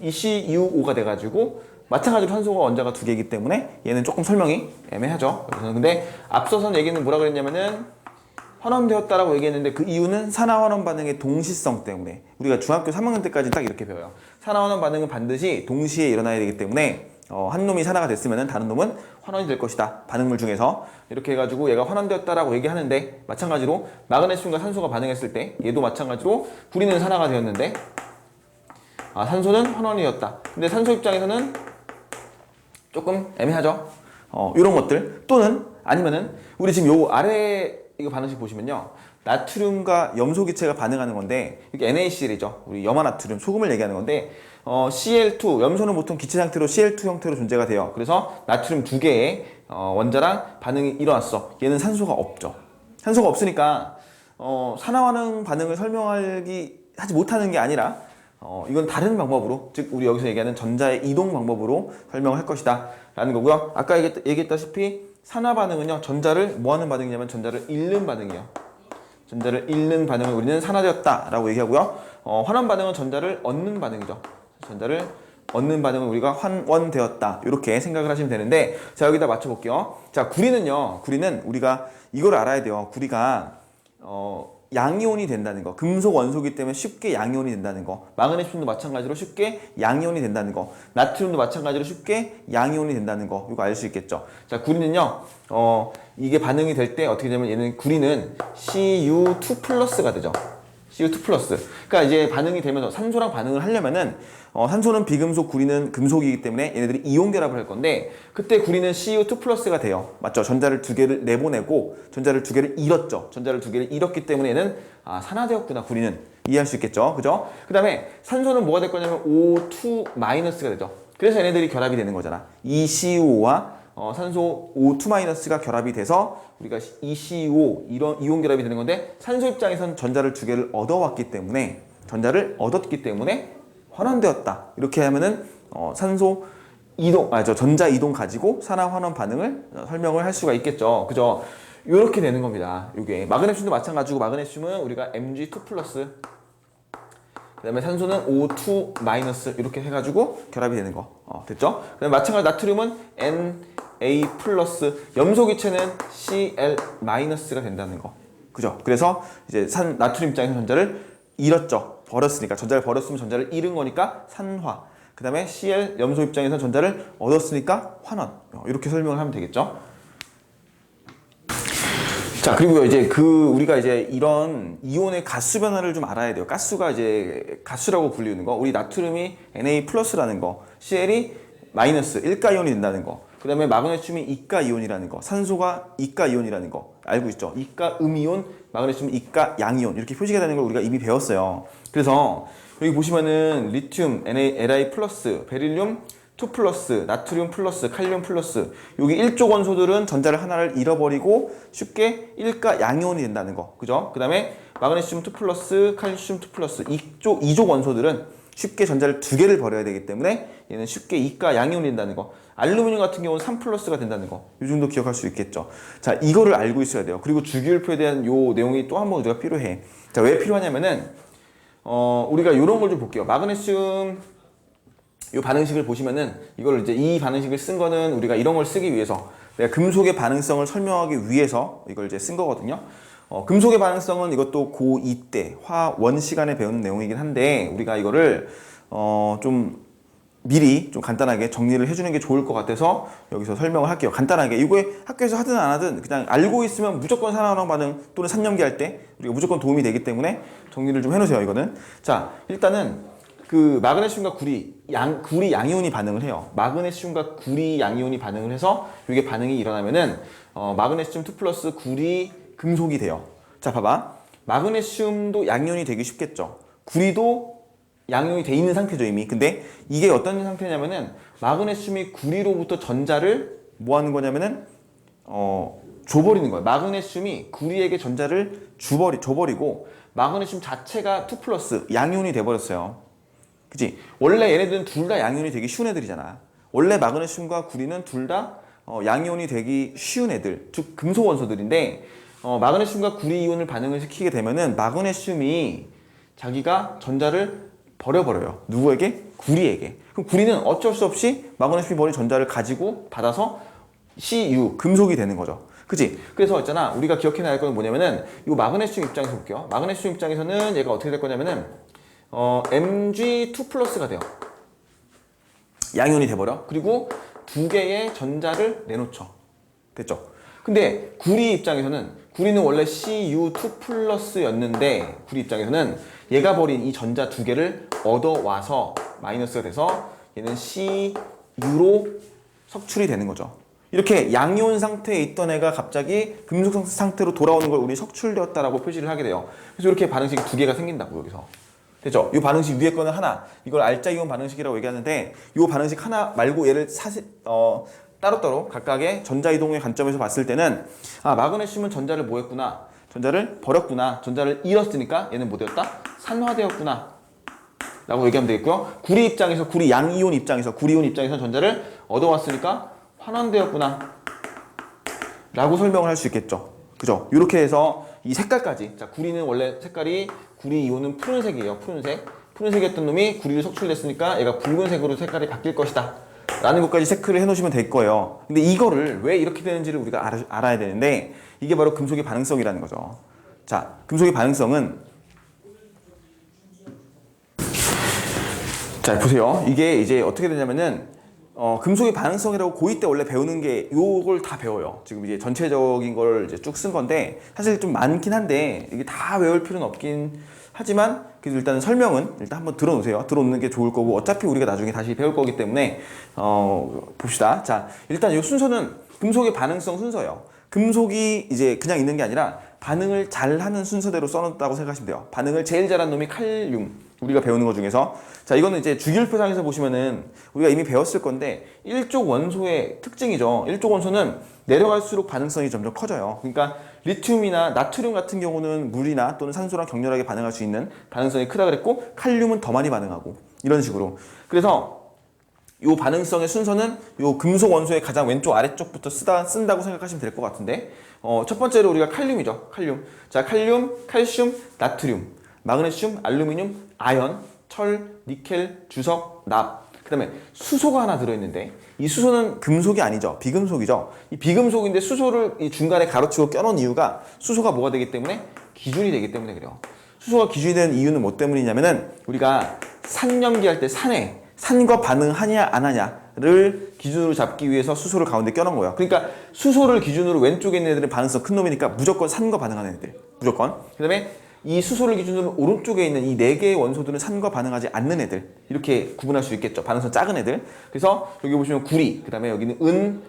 이 CuO가 돼가지고 마찬가지로 산소가 원자가 두 개이기 때문에 얘는 조금 설명이 애매하죠. 그래서 근데 앞서선 얘기는 뭐라 그랬냐면은 환원되었다라고 얘기했는데 그 이유는 산화환원 반응의 동시성 때문에 우리가 중학교 3학년 때까지 딱 이렇게 배워요. 산화환원 반응은 반드시 동시에 일어나야 되기 때문에 한 놈이 산화가 됐으면 다른 놈은 환원이 될 것이다. 반응물 중에서 이렇게 해가지고 얘가 환원되었다라고 얘기하는데 마찬가지로 마그네슘과 산소가 반응했을 때 얘도 마찬가지로 구리는 산화가 되었는데 산소는 환원이었다. 근데 산소 입장에서는 조금 애매하죠. 이런 것들 또는 아니면은 우리 지금 요 아래 이거 반응식 보시면요. 나트륨과 염소 기체가 반응하는 건데 이게 NaCl이죠. 우리 염화나트륨 소금을 얘기하는 건데 Cl2 염소는 보통 기체 상태로 Cl2 형태로 존재가 돼요. 그래서 나트륨 두 개의 원자랑 반응이 일어났어. 얘는 산소가 없죠. 산소가 없으니까 산화환원 반응을 하지 못하는 게 아니라 이건 다른 방법으로, 즉 우리 여기서 얘기하는 전자의 이동 방법으로 설명을 할 것이다 라는 거고요. 아까 얘기했다시피 산화 반응은요, 전자를 뭐 하는 반응이냐면 전자를 잃는 반응이에요. 전자를 잃는 반응을 우리는 산화되었다 라고 얘기하고요. 환원 반응은 전자를 얻는 반응이죠. 전자를 얻는 반응을 우리가 환원되었다 이렇게 생각을 하시면 되는데, 자, 여기다 맞춰볼게요. 자, 구리는 우리가 이걸 알아야 돼요. 구리가 양이온이 된다는 거, 금속 원소이기 때문에 쉽게 양이온이 된다는 거, 마그네슘도 마찬가지로 쉽게 양이온이 된다는 거, 나트륨도 마찬가지로 쉽게 양이온이 된다는 거, 이거 알 수 있겠죠. 자, 구리는요, 이게 반응이 될 때 어떻게 되면 얘는 구리는 Cu2 플러스가 되죠. Cu2 플러스. 그러니까 이제 반응이 되면서 산소랑 반응을 하려면은 산소는 비금속, 구리는 금속이기 때문에 얘네들이 이온 결합을 할 건데 그때 구리는 Cu2 플러스가 돼요. 맞죠? 전자를 두 개를 내보내고 전자를 두 개를 잃었죠. 전자를 두 개를 잃었기 때문에 얘는 산화되었구나, 구리는. 이해할 수 있겠죠? 그죠? 그 다음에 산소는 뭐가 될 거냐면 O2 마이너스가 되죠. 그래서 얘네들이 결합이 되는 거잖아. ECO와 산소 O2-가 결합이 돼서 우리가 ECO 이런 이온 결합이 되는 건데, 산소 입장에선 전자를 두 개를 얻었기 때문에 환원되었다. 이렇게 하면은 산소 이동, 전자 이동 가지고 산화 환원 반응을 설명을 할 수가 있겠죠. 그죠? 이렇게 되는 겁니다. 이게 마그네슘도 마찬가지고, 마그네슘은 우리가 Mg2 플러스, 그 다음에 산소는 O2- 이렇게 해가지고 결합이 되는 거. 됐죠? 그 다음에 마찬가지로 나트륨은 Na 플러스, 염소 기체는 Cl-가 된다는 거. 그죠? 그래서 이제 나트륨 입장에서 전자를 잃었죠. 버렸으니까. 전자를 버렸으면 전자를 잃은 거니까 산화. 그 다음에 Cl, 염소 입장에서 전자를 얻었으니까 환원. 이렇게 설명을 하면 되겠죠. 자, 그리고요, 이제 우리가 이제 이런 이온의 가수 변화를 좀 알아야 돼요. 가수가 이제 가수라고 불리는 거. 우리 나트륨이 Na 플러스라는 거, Cl이 마이너스 1가 이온이 된다는 거. 그 다음에 마그네슘이 2가 이온이라는 거, 산소가 2가 이온이라는 거 알고 있죠? 2가 음이온, 마그네슘 2가 양이온 이렇게 표시가 되는 걸 우리가 이미 배웠어요. 그래서 여기 보시면은 리튬, Li 플러스, 베릴륨 2 플러스, 나트륨 플러스, 칼륨 플러스 여기 1조 원소들은 전자를 하나를 잃어버리고 쉽게 1가 양이온이 된다는 거, 그죠? 그 다음에 마그네슘 2 플러스, 칼슘 2 플러스 2조 원소들은 쉽게 전자를 2개를 버려야 되기 때문에 얘는 쉽게 2가 양이온이 된다는 거. 알루미늄 같은 경우는 3 플러스가 된다는 거. 이 정도 기억할 수 있겠죠. 자, 이거를 알고 있어야 돼요. 그리고 주기율표에 대한 요 내용이 또 한 번 우리가 필요해. 자, 왜 필요하냐면은 우리가 이런 걸 좀 볼게요. 마그네슘 이 반응식을 보시면은 이걸 이제 이 반응식을 쓴 거는 우리가 이런 걸 쓰기 위해서 내가 금속의 반응성을 설명하기 위해서 이걸 이제 쓴 거거든요. 금속의 반응성은 이것도 고2 때 화원 시간에 배우는 내용이긴 한데 우리가 이거를 좀 미리 좀 간단하게 정리를 해주는 게 좋을 것 같아서 여기서 설명을 할게요. 간단하게 이거에 학교에서 하든 안 하든 그냥 알고 있으면 무조건 산화환원 반응 또는 산염기 할 때 우리가 무조건 도움이 되기 때문에 정리를 좀 해놓으세요. 이거는 자, 일단은 그 마그네슘과 구리 양이온이 반응을 해요. 마그네슘과 구리 양이온이 반응을 해서 이게 반응이 일어나면은 마그네슘 2 플러스 구리 금속이 돼요. 자, 봐봐. 마그네슘도 양이온이 되기 쉽겠죠. 구리도 양이온이 돼 있는 상태죠, 이미. 근데 이게 어떤 상태냐면은 마그네슘이 구리로부터 전자를 뭐 하는 거냐면은 줘버리는 거예요. 마그네슘이 구리에게 전자를 줘버리고 마그네슘 자체가 2 플러스 양이온이 돼버렸어요. 그치? 원래 얘네들은 둘 다 양이온이 되기 쉬운 애들이잖아. 원래 마그네슘과 구리는 둘 다 양이온이 되기 쉬운 애들, 즉 금속 원소들인데 마그네슘과 구리 이온을 반응을 시키게 되면은 마그네슘이 자기가 전자를 버려버려요. 누구에게? 구리에게. 그럼 구리는 어쩔 수 없이 마그네슘이 버린 전자를 가지고 받아서 Cu, 금속이 되는 거죠. 그치? 그래서 있잖아, 우리가 기억해놔야 할 건 뭐냐면은 이 마그네슘 입장에서 볼게요. 마그네슘 입장에서는 얘가 어떻게 될 거냐면은 Mg2 플러스가 돼요. 양이온이 돼버려. 그리고 두 개의 전자를 내놓죠. 됐죠? 근데 구리 입장에서는 구리는 원래 Cu2 플러스였는데 구리 입장에서는 얘가 버린 이 전자 두 개를 얻어와서 마이너스가 돼서 얘는 Cu로 석출이 되는 거죠. 이렇게 양이온 상태에 있던 애가 갑자기 금속 상태로 돌아오는 걸 우리 석출되었다라고 표시를 하게 돼요. 그래서 이렇게 반응식이 두 개가 생긴다고 여기서. 됐죠? 이 반응식 위에 거는 하나, 이걸 알짜 이온 반응식이라고 얘기하는데 이 반응식 하나 말고 얘를 따로따로 각각의 전자 이동의 관점에서 봤을 때는 마그네슘은 전자를 뭐 했구나? 전자를 버렸구나. 전자를 잃었으니까 얘는 뭐 되었다? 산화되었구나 라고 얘기하면 되겠고요. 구리 입장에서 구리 양이온 입장에서 구리온 입장에서 전자를 얻어왔으니까 환원되었구나 라고 설명을 할 수 있겠죠. 그죠? 이렇게 해서 이 색깔까지, 자, 구리는 원래 색깔이 구리 이온은 푸른색이에요. 푸른색이었던 놈이 구리를 석출냈으니까 얘가 붉은색으로 색깔이 바뀔 것이다 라는 것까지 체크를 해 놓으시면 될 거예요. 근데 이거를 왜 이렇게 되는지를 우리가 알아야 되는데 이게 바로 금속의 반응성이라는 거죠. 자, 금속의 반응성은 자, 보세요. 이게 이제 어떻게 되냐면은 금속의 반응성이라고 고2 때 원래 배우는 게 요걸 다 배워요. 지금 이제 전체적인 걸 이제 쭉 쓴 건데 사실 좀 많긴 한데 이게 다 외울 필요는 없긴 하지만 그래도 일단 설명은 일단 한번 들어놓으세요. 들어놓는 게 좋을 거고 어차피 우리가 나중에 다시 배울 거기 때문에 봅시다. 자, 일단 이 순서는 금속의 반응성 순서예요. 금속이 이제 그냥 있는 게 아니라 반응을 잘하는 순서대로 써놓았다고 생각하시면 돼요. 반응을 제일 잘한 놈이 칼륨, 우리가 배우는 것 중에서. 자, 이거는 이제 주기율표상에서 보시면은 우리가 이미 배웠을 건데 1족 원소의 특징이죠. 1족 원소는 내려갈수록 반응성이 점점 커져요. 그러니까 리튬이나 나트륨 같은 경우는 물이나 또는 산소랑 격렬하게 반응할 수 있는 반응성이 크다 그랬고 칼륨은 더 많이 반응하고 이런 식으로. 그래서 요 반응성의 순서는 요 금속 원소의 가장 왼쪽 아래쪽부터 쓴다고 생각하시면 될 것 같은데 첫 번째로 우리가 칼륨이죠. 칼륨. 자, 칼륨, 칼슘, 나트륨, 마그네슘, 알루미늄, 아연, 철, 니켈, 주석, 납. 그 다음에 수소가 하나 들어있는데 이 수소는 금속이 아니죠. 비금속이죠. 이 비금속인데 수소를 이 중간에 가로치고 껴놓은 이유가 수소가 뭐가 되기 때문에 기준이 되기 때문에 그래요. 수소가 기준이 되는 이유는 뭐 때문이냐면은 우리가 산염기 할 때 산과 반응하냐 안 하냐 전자를 기준으로 잡기 위해서 수소를 가운데 껴놓은 거예요. 그러니까 수소를 기준으로 왼쪽에 있는 애들은 반응성 큰 놈이니까 무조건 산과 반응하는 애들. 무조건. 그 다음에 이 수소를 기준으로 오른쪽에 있는 이 4개의 원소들은 산과 반응하지 않는 애들. 이렇게 구분할 수 있겠죠. 반응성 작은 애들. 그래서 여기 보시면 구리, 그 다음에 여기는 은,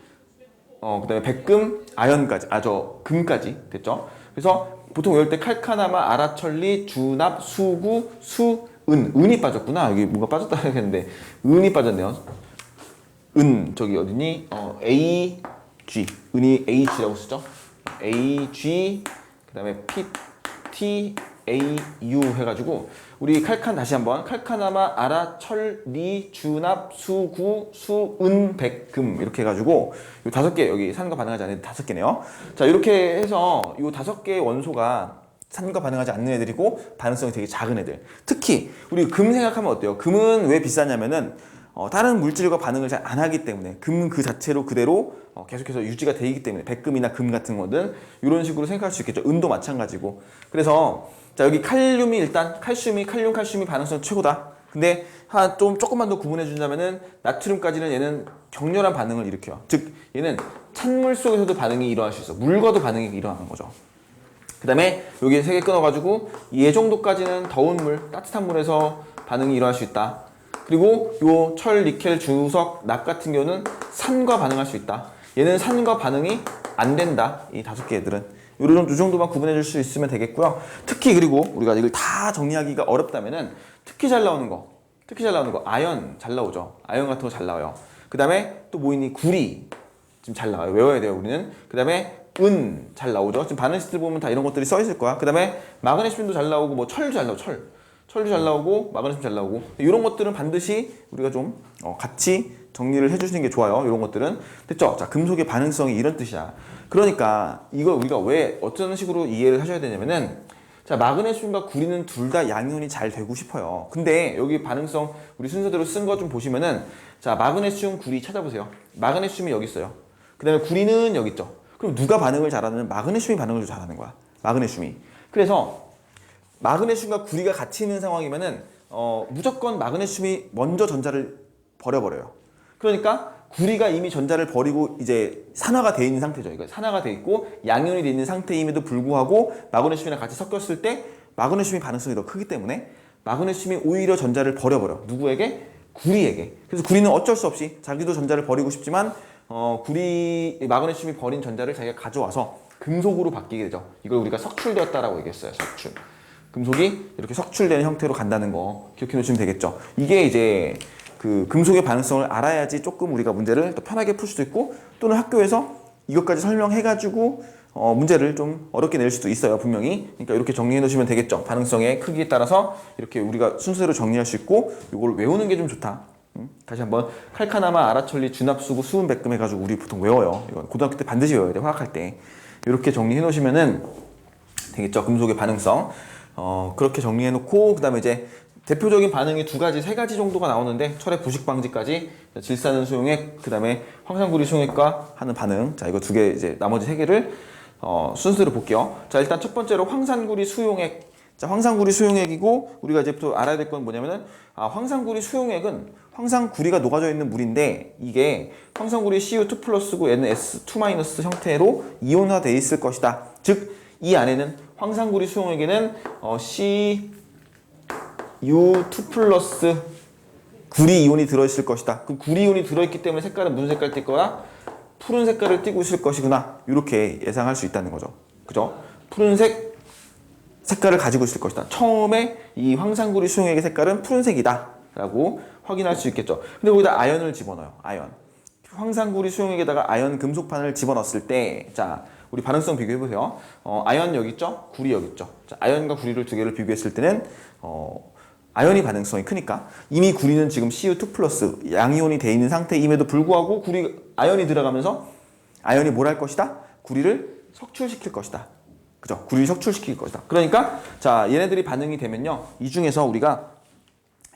그 다음에 백금, 아연까지, 금까지 됐죠. 그래서 보통 외울 때 칼카나마, 아라철리, 주납, 수구, 은이 빠졌구나. 여기 뭐가 빠졌다 했는데 은이 빠졌네요. 저기 어디니? AG, 은이 H라고 쓰죠. AG, 그 다음에 PTAU 해가지고 우리 다시 한번 칼카나마, 아라, 철, 리, 주납, 수구, 수은, 백금 이렇게 해가지고 이 5개 여기 산과 반응하지 않는 5개네요. 자, 이렇게 해서 이 5개의 원소가 산과 반응하지 않는 애들이고 반응성이 되게 작은 애들. 특히 우리 금 생각하면 어때요? 금은 왜 비싸냐면은 다른 물질과 반응을 잘 안 하기 때문에 금 그 자체로 그대로 계속해서 유지가 되기 때문에 백금이나 금 같은 거든 이런 식으로 생각할 수 있겠죠. 은도 마찬가지고. 그래서 자, 여기 칼륨이 일단 칼슘이 반응성 최고다. 근데 조금만 더 구분해 준다면은 나트륨까지는 얘는 격렬한 반응을 일으켜요. 즉 얘는 찬물 속에서도 반응이 일어날 수 있어. 물과도 반응이 일어나는 거죠. 그 다음에 여기 3개 끊어가지고 얘 정도까지는 더운 물, 따뜻한 물에서 반응이 일어날 수 있다. 그리고 요 철, 니켈, 주석, 납 같은 경우는 산과 반응할 수 있다. 얘는 산과 반응이 안 된다. 이 5개 애들은. 요 정도만 구분해 줄 수 있으면 되겠고요. 특히 그리고 우리가 이걸 다 정리하기가 어렵다면은 특히 잘 나오는 거 아연 잘 나오죠. 아연 같은 거 잘 나와요. 그 다음에 또 뭐 있니? 구리 지금 잘 나와요. 외워야 돼요 우리는. 그 다음에 은 잘 나오죠. 지금 반응식들 보면 다 이런 것들이 써 있을 거야. 그 다음에 마그네슘도 잘 나오고 뭐 철도 잘 나오고 철도 잘 나오고 마그네슘 잘 나오고 이런 것들은 반드시 우리가 좀 같이 정리를 해주시는 게 좋아요. 이런 것들은 됐죠? 자, 금속의 반응성이 이런 뜻이야. 그러니까 이걸 우리가 왜 어떤 식으로 이해를 하셔야 되냐면은 자, 마그네슘과 구리는 둘 다 양이온이 잘 되고 싶어요. 근데 여기 반응성 우리 순서대로 쓴 거 좀 보시면은 자, 마그네슘, 구리 찾아보세요. 마그네슘이 여기 있어요. 그 다음에 구리는 여기 있죠. 그럼 누가 반응을 잘하는? 마그네슘이 반응을 잘하는 거야. 마그네슘이. 그래서 마그네슘과 구리가 같이 있는 상황이면은 무조건 마그네슘이 먼저 전자를 버려버려요. 그러니까 구리가 이미 전자를 버리고 이제 산화가 돼 있는 상태죠. 이거 산화가 돼 있고 양이온이 돼 있는 상태임에도 불구하고 마그네슘이랑 같이 섞였을 때 마그네슘이 반응성이 더 크기 때문에 마그네슘이 오히려 전자를 버려버려. 누구에게? 구리에게. 그래서 구리는 어쩔 수 없이 자기도 전자를 버리고 싶지만 마그네슘이 버린 전자를 자기가 가져와서 금속으로 바뀌게 되죠. 이걸 우리가 석출되었다라고 얘기했어요. 석출. 금속이 이렇게 석출되는 형태로 간다는 거 기억해 놓으시면 되겠죠. 이게 이제 그 금속의 반응성을 알아야지 조금 우리가 문제를 더 편하게 풀 수도 있고 또는 학교에서 이것까지 설명해가지고 문제를 좀 어렵게 낼 수도 있어요. 분명히. 그러니까 이렇게 정리해 놓으시면 되겠죠. 반응성의 크기에 따라서 이렇게 우리가 순서대로 정리할 수 있고 이걸 외우는 게 좀 좋다. 다시 한번 칼카나마, 아라철리, 주납수구, 수은, 백금 해가지고 우리 보통 외워요. 이건 고등학교 때 반드시 외워야 돼. 화학할 때. 이렇게 정리해 놓으시면은 되겠죠. 금속의 반응성. 그렇게 정리해 놓고 그 다음에 이제 대표적인 반응이 2가지, 3가지 정도가 나오는데 철의 부식 방지까지 질산은 수용액, 그 다음에 황산구리 수용액과 하는 반응. 자, 이거 2개 이제 나머지 3개를 순서대로 볼게요. 자, 일단 첫 번째로 황산구리 수용액. 자, 황산구리 수용액이고 우리가 이제부터 알아야 될 건 뭐냐면은 황산구리 수용액은 황산구리가 녹아져 있는 물인데 이게 황산구리 CO2 플러스고 얘는 S2 마이너스 형태로 이온화되어 있을 것이다. 즉, 이 안에는 황산구리 수용액에는 CU2 플러스 구리 이온이 들어있을 것이다. 그럼 구리 이온이 들어있기 때문에 색깔은 무슨 색깔 띌 거야? 푸른 색깔을 띠고 있을 것이구나. 이렇게 예상할 수 있다는 거죠. 그죠? 푸른색 색깔을 가지고 있을 것이다. 처음에 이 황산구리 수용액의 색깔은 푸른색이다 라고 확인할 수 있겠죠. 근데 거기다 아연을 집어넣어요. 아연. 황산구리 수용액에다가 아연 금속판을 집어넣었을 때 자, 우리 반응성 비교해보세요. 아연 여기 있죠? 구리 여기 있죠? 자, 아연과 구리를 2개를 비교했을 때는 아연이 반응성이 크니까 이미 구리는 지금 CO2 플러스 양이온이 되어 있는 상태임에도 불구하고 아연이 들어가면서 아연이 뭘 할 것이다? 구리를 석출시킬 것이다. 그죠? 구리를 석출시킬 것이다. 그러니까 자, 얘네들이 반응이 되면요. 이 중에서 우리가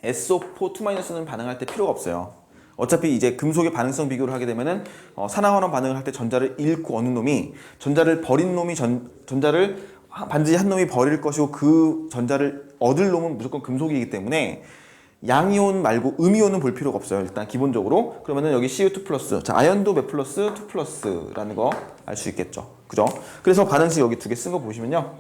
SO4 2-는 반응할 때 필요가 없어요. 어차피 이제 금속의 반응성 비교를 하게 되면은 산화환원 반응을 할 때 전자를 잃고 얻는 놈이 전자를 버린 놈이 전자를 반드시 한 놈이 버릴 것이고 그 전자를 얻을 놈은 무조건 금속이기 때문에 양이온 말고 음이온은 볼 필요가 없어요. 일단 기본적으로. 그러면은 여기 Cu2 플러스. 자, 아연도 몇 플러스? 2 플러스라는 거 알 수 있겠죠. 그죠? 그래서 반응식 여기 두 개 쓴 거 보시면요.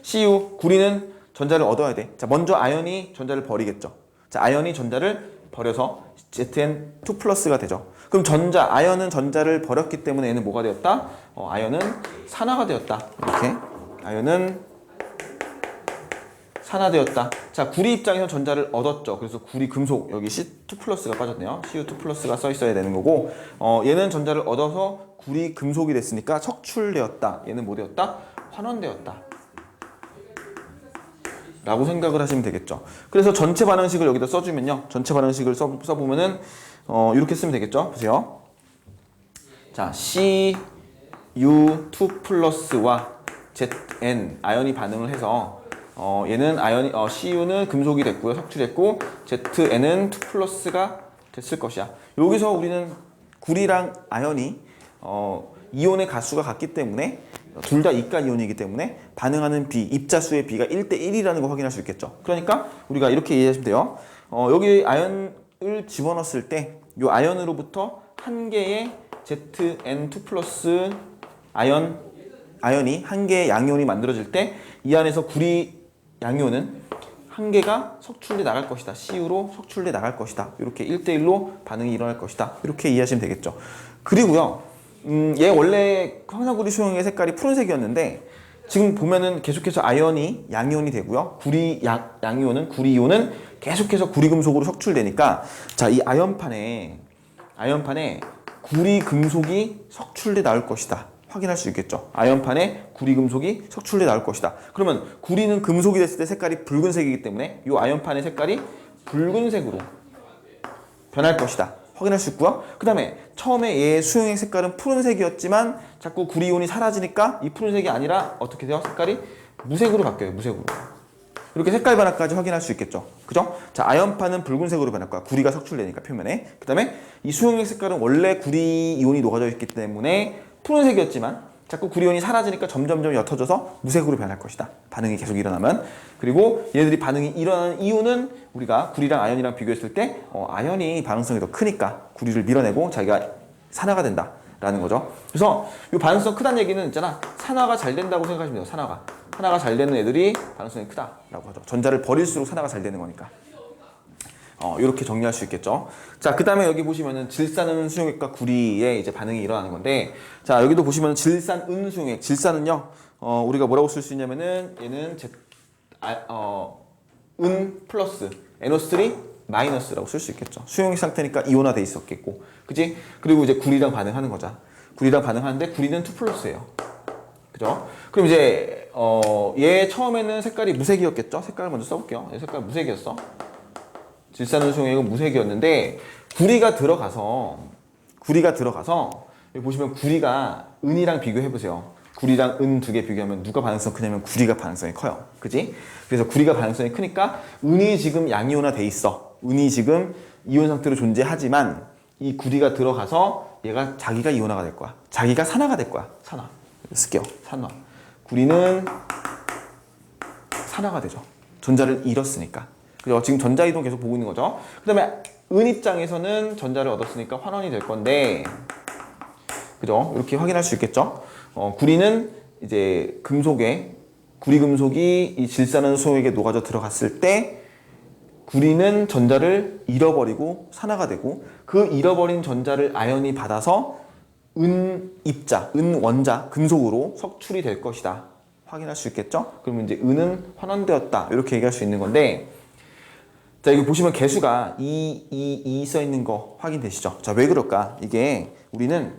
Cu, 구리는 전자를 얻어야 돼. 자, 먼저 아연이 전자를 버리겠죠. 자, 아연이 전자를 버려서 Zn2 플러스가 되죠. 그럼 아연은 전자를 버렸기 때문에 얘는 뭐가 되었다? 아연은 산화가 되었다. 이렇게. 아연은 산화되었다. 자, 구리 입장에서 전자를 얻었죠. 그래서 구리 금속, 여기 C2 플러스가 빠졌네요. Cu2 플러스가 써 있어야 되는 거고, 얘는 전자를 얻어서 구리 금속이 됐으니까 석출되었다. 얘는 뭐 되었다? 환원되었다. 라고 생각을 하시면 되겠죠. 그래서 전체 반응식을 여기다 써주면요. 전체 반응식을 써보면은, 이렇게 쓰면 되겠죠. 보세요. 자, Cu2 플러스와 Zn, 아연이 반응을 해서 얘는 Cu는 금속이 됐고요. 석출했고 Zn은 2 플러스가 됐을 것이야. 여기서 우리는 구리랑 아연이 이온의 가수가 같기 때문에 둘 다 이가 이온이기 때문에 반응하는 비, 입자수의 비가 1대1이라는 거 확인할 수 있겠죠. 그러니까 우리가 이렇게 이해하시면 돼요. 여기 아연을 집어넣었을 때 이 아연으로부터 한 개의 Zn2 플러스 아연이 한 개의 양이온이 만들어질 때 이 안에서 구리 양이온은 한 개가 석출돼 나갈 것이다. Cu로 석출돼 나갈 것이다. 이렇게 1대1로 반응이 일어날 것이다. 이렇게 이해하시면 되겠죠. 그리고요. 얘 원래 황산구리 수용액의 색깔이 푸른색이었는데 지금 보면은 계속해서 아연이 양이온이 되고요. 구리 이온은 계속해서 구리 금속으로 석출되니까 자, 이 아연판에 구리 금속이 석출돼 나올 것이다. 확인할 수 있겠죠. 아연판에 구리 금속이 석출돼 나올 것이다. 그러면 구리는 금속이 됐을 때 색깔이 붉은색이기 때문에 이 아연판의 색깔이 붉은색으로 변할 것이다. 확인할 수 있고요. 그 다음에 처음에 얘의 수용액 색깔은 푸른색이었지만 자꾸 구리온이 사라지니까 이 푸른색이 아니라 어떻게 돼요? 색깔이 무색으로 바뀌어요. 무색으로. 이렇게 색깔 변화까지 확인할 수 있겠죠. 그죠? 자, 아연판은 붉은색으로 변할 거야. 구리가 석출되니까 표면에. 그 다음에 이 수용액 색깔은 원래 구리 이온이 녹아져 있기 때문에 푸른색이었지만 자꾸 구리온이 사라지니까 점점점 옅어져서 무색으로 변할 것이다. 반응이 계속 일어나면. 그리고 얘네들이 반응이 일어나는 이유는 우리가 구리랑 아연이랑 비교했을 때 아연이 반응성이 더 크니까 구리를 밀어내고 자기가 산화가 된다라는 거죠. 그래서 이 반응성 크다는 얘기는 있잖아. 산화가 잘 된다고 생각하시면 돼요. 산화가 잘 되는 애들이 반응성이 크다라고 하죠. 전자를 버릴수록 산화가 잘 되는 거니까. 이렇게 정리할 수 있겠죠. 자, 그 다음에 여기 보시면은 질산은 수용액과 구리의 이제 반응이 일어나는 건데, 자, 여기도 보시면 질산은 수용액. 질산은요, 우리가 뭐라고 쓸 수 있냐면은 얘는 은 플러스, NO3 마이너스라고 쓸 수 있겠죠. 수용액 상태니까 이온화돼 있었겠고, 그지? 그리고 이제 구리랑 반응하는 거죠. 구리랑 반응하는데 구리는 2 플러스예요. 그죠? 그럼 이제 얘 처음에는 색깔이 무색이었겠죠. 색깔을 먼저 써볼게요. 얘 색깔 무색이었어. 질산은 수용액은 무색이었는데 구리가 들어가서 여기 보시면 구리가 은이랑 비교해보세요. 구리랑 은 두 개 비교하면 누가 반응성 크냐면 구리가 반응성이 커요. 그지? 그래서 구리가 반응성이 크니까 은이 지금 양이온화 돼 있어. 은이 지금 이온 상태로 존재하지만 이 구리가 들어가서 얘가 자기가 이온화가 될 거야. 자기가 산화가 될 거야. 산화. 쓸게요. 산화. 구리는 산화가 되죠. 전자를 잃었으니까. 그죠? 지금 전자이동 계속 보고 있는 거죠. 그 다음에 은 입장에서는 전자를 얻었으니까 환원이 될 건데, 그죠? 이렇게 확인할 수 있겠죠? 구리는 이제 구리 금속이 이 질산은 수용액에 녹아져 들어갔을 때 구리는 전자를 잃어버리고 산화가 되고 그 잃어버린 전자를 아연이 받아서 은 원자, 금속으로 석출이 될 것이다. 확인할 수 있겠죠? 그러면 이제 은은 환원되었다. 이렇게 얘기할 수 있는 건데, 자, 여기 보시면 개수가 2 써 있는 거 확인되시죠? 자, 왜 그럴까? 이게 우리는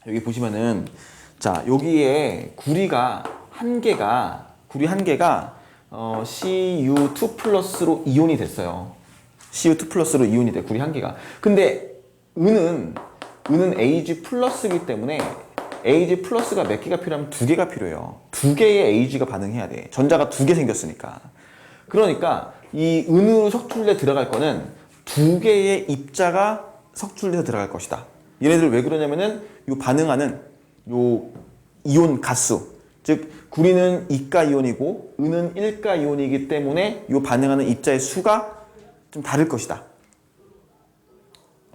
여기 보시면은 자, 여기에 구리 한 개가 Cu2 플러스로 이온이 됐어요. Cu2 플러스로 이온이 돼, 구리 한 개가. 근데 은은 Ag 플러스이기 때문에 Ag 플러스가 몇 개가 필요하면 2개가 필요해요. 2개의 Ag가 반응해야 돼. 전자가 2개 생겼으니까. 그러니까 이 은으로 석출돼 들어갈 거는 2개의 입자가 석출돼서 들어갈 것이다. 얘네들 왜 그러냐면은 요 반응하는 요 이온 가수, 즉 구리는 이가 이온이고 은은 일가 이온이기 때문에 요 반응하는 입자의 수가 좀 다를 것이다.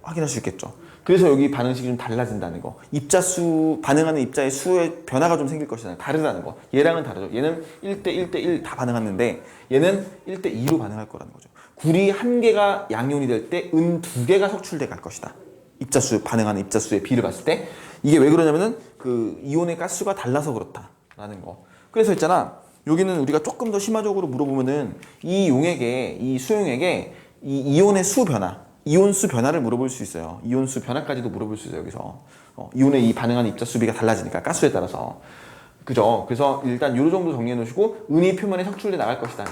확인할 수 있겠죠. 그래서 여기 반응식이 좀 달라진다는 거. 입자수, 반응하는 입자의 수의 변화가 좀 생길 것이다. 다르다는 거. 얘랑은 다르죠. 얘는 1대 1대 1 다 반응하는데 얘는 1대 2로 반응할 거라는 거죠. 구리 1개가 양이온이 될 때 은 2개가 석출돼 갈 것이다. 입자수, 반응하는 입자수의 비를 봤을 때 이게 왜 그러냐면은 그 이온의 가스가 달라서 그렇다라는 거. 그래서 있잖아. 여기는 우리가 조금 더 심화적으로 물어보면은 이 용액에, 이 수용액에 이 이온의 수 변화, 이온수 변화를 물어볼 수 있어요. 이온수 변화까지도 물어볼 수 있어요. 여기서 이온의 이 반응하는 입자수비가 달라지니까 가스에 따라서. 그죠? 그래서 일단 요 정도 정리해 놓으시고 은이 표면에 석출돼 나갈 것이다.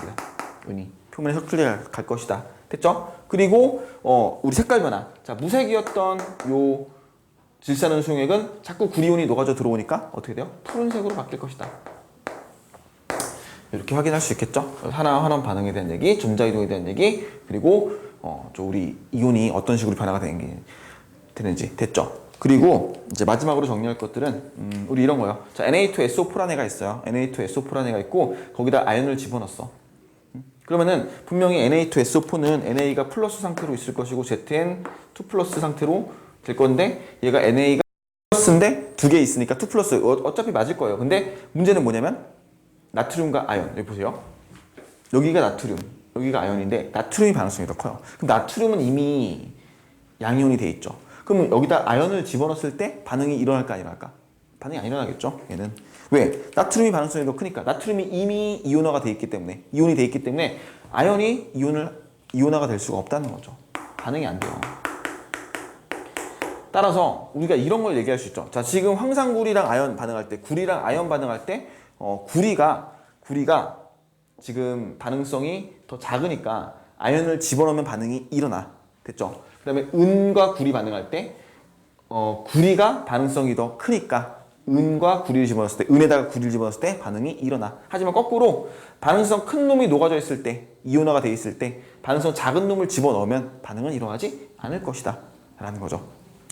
은이 표면에 석출돼 갈 것이다. 됐죠? 그리고 우리 색깔 변화. 자, 무색이었던 요 질산은 수용액은 자꾸 구리온이 녹아져 들어오니까 어떻게 돼요? 푸른색으로 바뀔 것이다. 이렇게 확인할 수 있겠죠? 산화 환원 반응에 대한 얘기, 전자이동에 대한 얘기, 그리고 저 우리 이온이 어떤 식으로 변화가 되는지 됐죠? 그리고 이제 마지막으로 정리할 것들은 우리 이런 거요. 자, Na2SO4라는 애가 있어요. Na2SO4라는 애가 있고 거기다 아연을 집어넣었어. 그러면은 분명히 Na2SO4는 Na가 플러스 상태로 있을 것이고 Zn 2 플러스 상태로 될 건데 얘가 Na가 플러스인데 2개 있으니까 2 플러스 어차피 맞을 거예요. 근데 문제는 뭐냐면 나트륨과 아연 여기 보세요. 여기가 나트륨, 여기가 아연인데 나트륨이 반응성이 더 커요. 그럼 나트륨은 이미 양이온이 돼 있죠. 그럼 여기다 아연을 집어넣었을 때 반응이 일어날까 안 일어날까? 반응이 안 일어나겠죠. 얘는 왜? 나트륨이 반응성이 더 크니까. 나트륨이 이미 이온화가 돼 있기 때문에, 이온이 돼 있기 때문에 아연이 이온화가 될 수가 없다는 거죠. 반응이 안 돼요. 따라서 우리가 이런 걸 얘기할 수 있죠. 자, 지금 황산구리랑 아연 반응할 때, 구리랑 아연 반응할 때 구리가 지금 반응성이 더 작으니까 아연을 집어넣으면 반응이 일어나. 됐죠? 그 다음에 은과 구리 반응할 때 구리가 반응성이 더 크니까 은과 구리를 집어넣었을 때, 은에다가 구리를 집어넣었을 때 반응이 일어나. 하지만 거꾸로 반응성 큰 놈이 녹아져 있을 때, 이온화가 돼 있을 때 반응성 작은 놈을 집어넣으면 반응은 일어나지 않을 것이다 라는 거죠.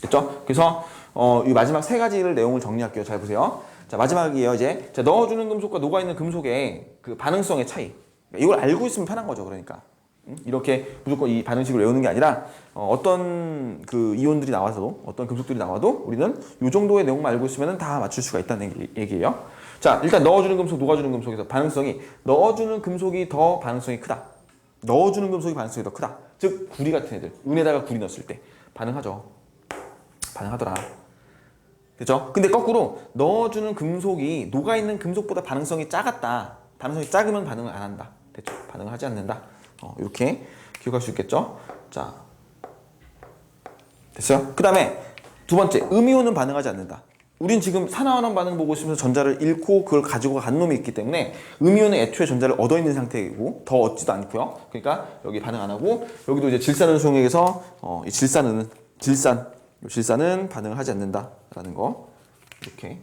됐죠? 그래서 이 마지막 세 가지를 내용을 정리할게요. 잘 보세요. 자, 마지막이에요. 이제 자, 넣어주는 금속과 녹아있는 금속의 그 반응성의 차이. 이걸 알고 있으면 편한 거죠. 그러니까 이렇게 무조건 이 반응식을 외우는 게 아니라 어떤 그 이온들이 나와도, 어떤 금속들이 나와도 우리는 이 정도의 내용만 알고 있으면 다 맞출 수가 있다는 얘기예요. 자, 일단 넣어주는 금속, 녹아주는 금속에서 반응성이, 넣어주는 금속이 더 반응성이 크다. 넣어주는 금속이 반응성이 더 크다. 즉 구리 같은 애들, 은에다가 구리 넣었을 때 반응하죠. 반응하더라. 그죠? 근데 거꾸로 넣어주는 금속이 녹아있는 금속보다 반응성이 작았다. 반응성이 작으면 반응을 안 한다. 됐죠? 반응을 하지 않는다. 이렇게 기억할 수 있겠죠? 자, 됐어요? 그 다음에 두 번째, 음이온은 반응하지 않는다. 우린 지금 산화환원 반응 보고 있으면서 전자를 잃고 그걸 가지고 간 놈이 있기 때문에 음이온은 애초에 전자를 얻어 있는 상태이고 더 얻지도 않고요. 그러니까 여기 반응 안 하고, 여기도 이제 질산은 수용액에서 이 질산은 반응을 하지 않는다라는 거 이렇게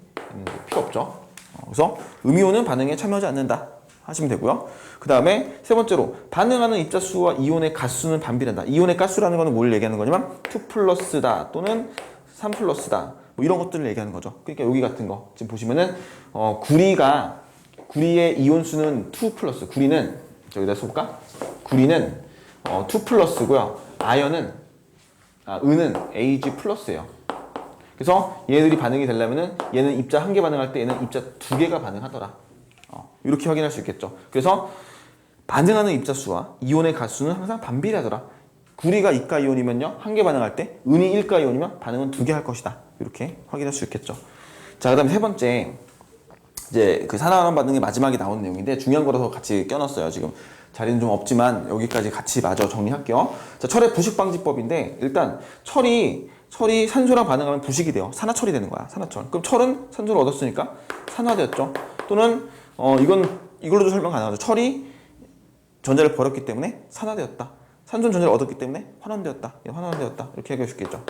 필요 없죠. 그래서 음이온은 반응에 참여하지 않는다 하시면 되고요. 그 다음에 세 번째로 반응하는 입자수와 이온의 가수는 반비례한다. 이온의 가수라는 거는 뭘 얘기하는 거냐면 2 플러스다 또는 3 플러스다 뭐 이런 것들을 얘기하는 거죠. 그러니까 여기 같은 거 지금 보시면은 구리의 이온수는 2 플러스, 구리는 저기다 써볼까? 구리는 2 플러스고요. 은은 Ag 플러스예요. 그래서 얘네들이 반응이 되려면은 얘는 입자 1개 반응할 때 얘는 입자 2개가 반응하더라. 이렇게 확인할 수 있겠죠. 그래서 반응하는 입자수와 이온의 가수는 항상 반비례하더라. 구리가 이가 이온이면요 1개 반응할 때, 은이 1가 이온이면 반응은 2개 할 것이다. 이렇게 확인할 수 있겠죠. 자, 그 다음에 세 번째, 이제 그 산화환원 반응의 마지막에 나온 내용인데 중요한 거라서 같이 껴놨어요. 지금 자리는 좀 없지만 여기까지 같이 마저 정리할게요. 자, 철의 부식 방지법인데 일단 철이 산소랑 반응하면 부식이 돼요. 산화철이 되는 거야. 산화철. 그럼 철은 산소를 얻었으니까 산화되었죠. 또는 이걸로도 설명 가능하죠. 철이 전자를 버렸기 때문에 산화되었다. 산소는 전자를 얻었기 때문에 환원되었다. 이렇게 얘기할 수 있겠죠.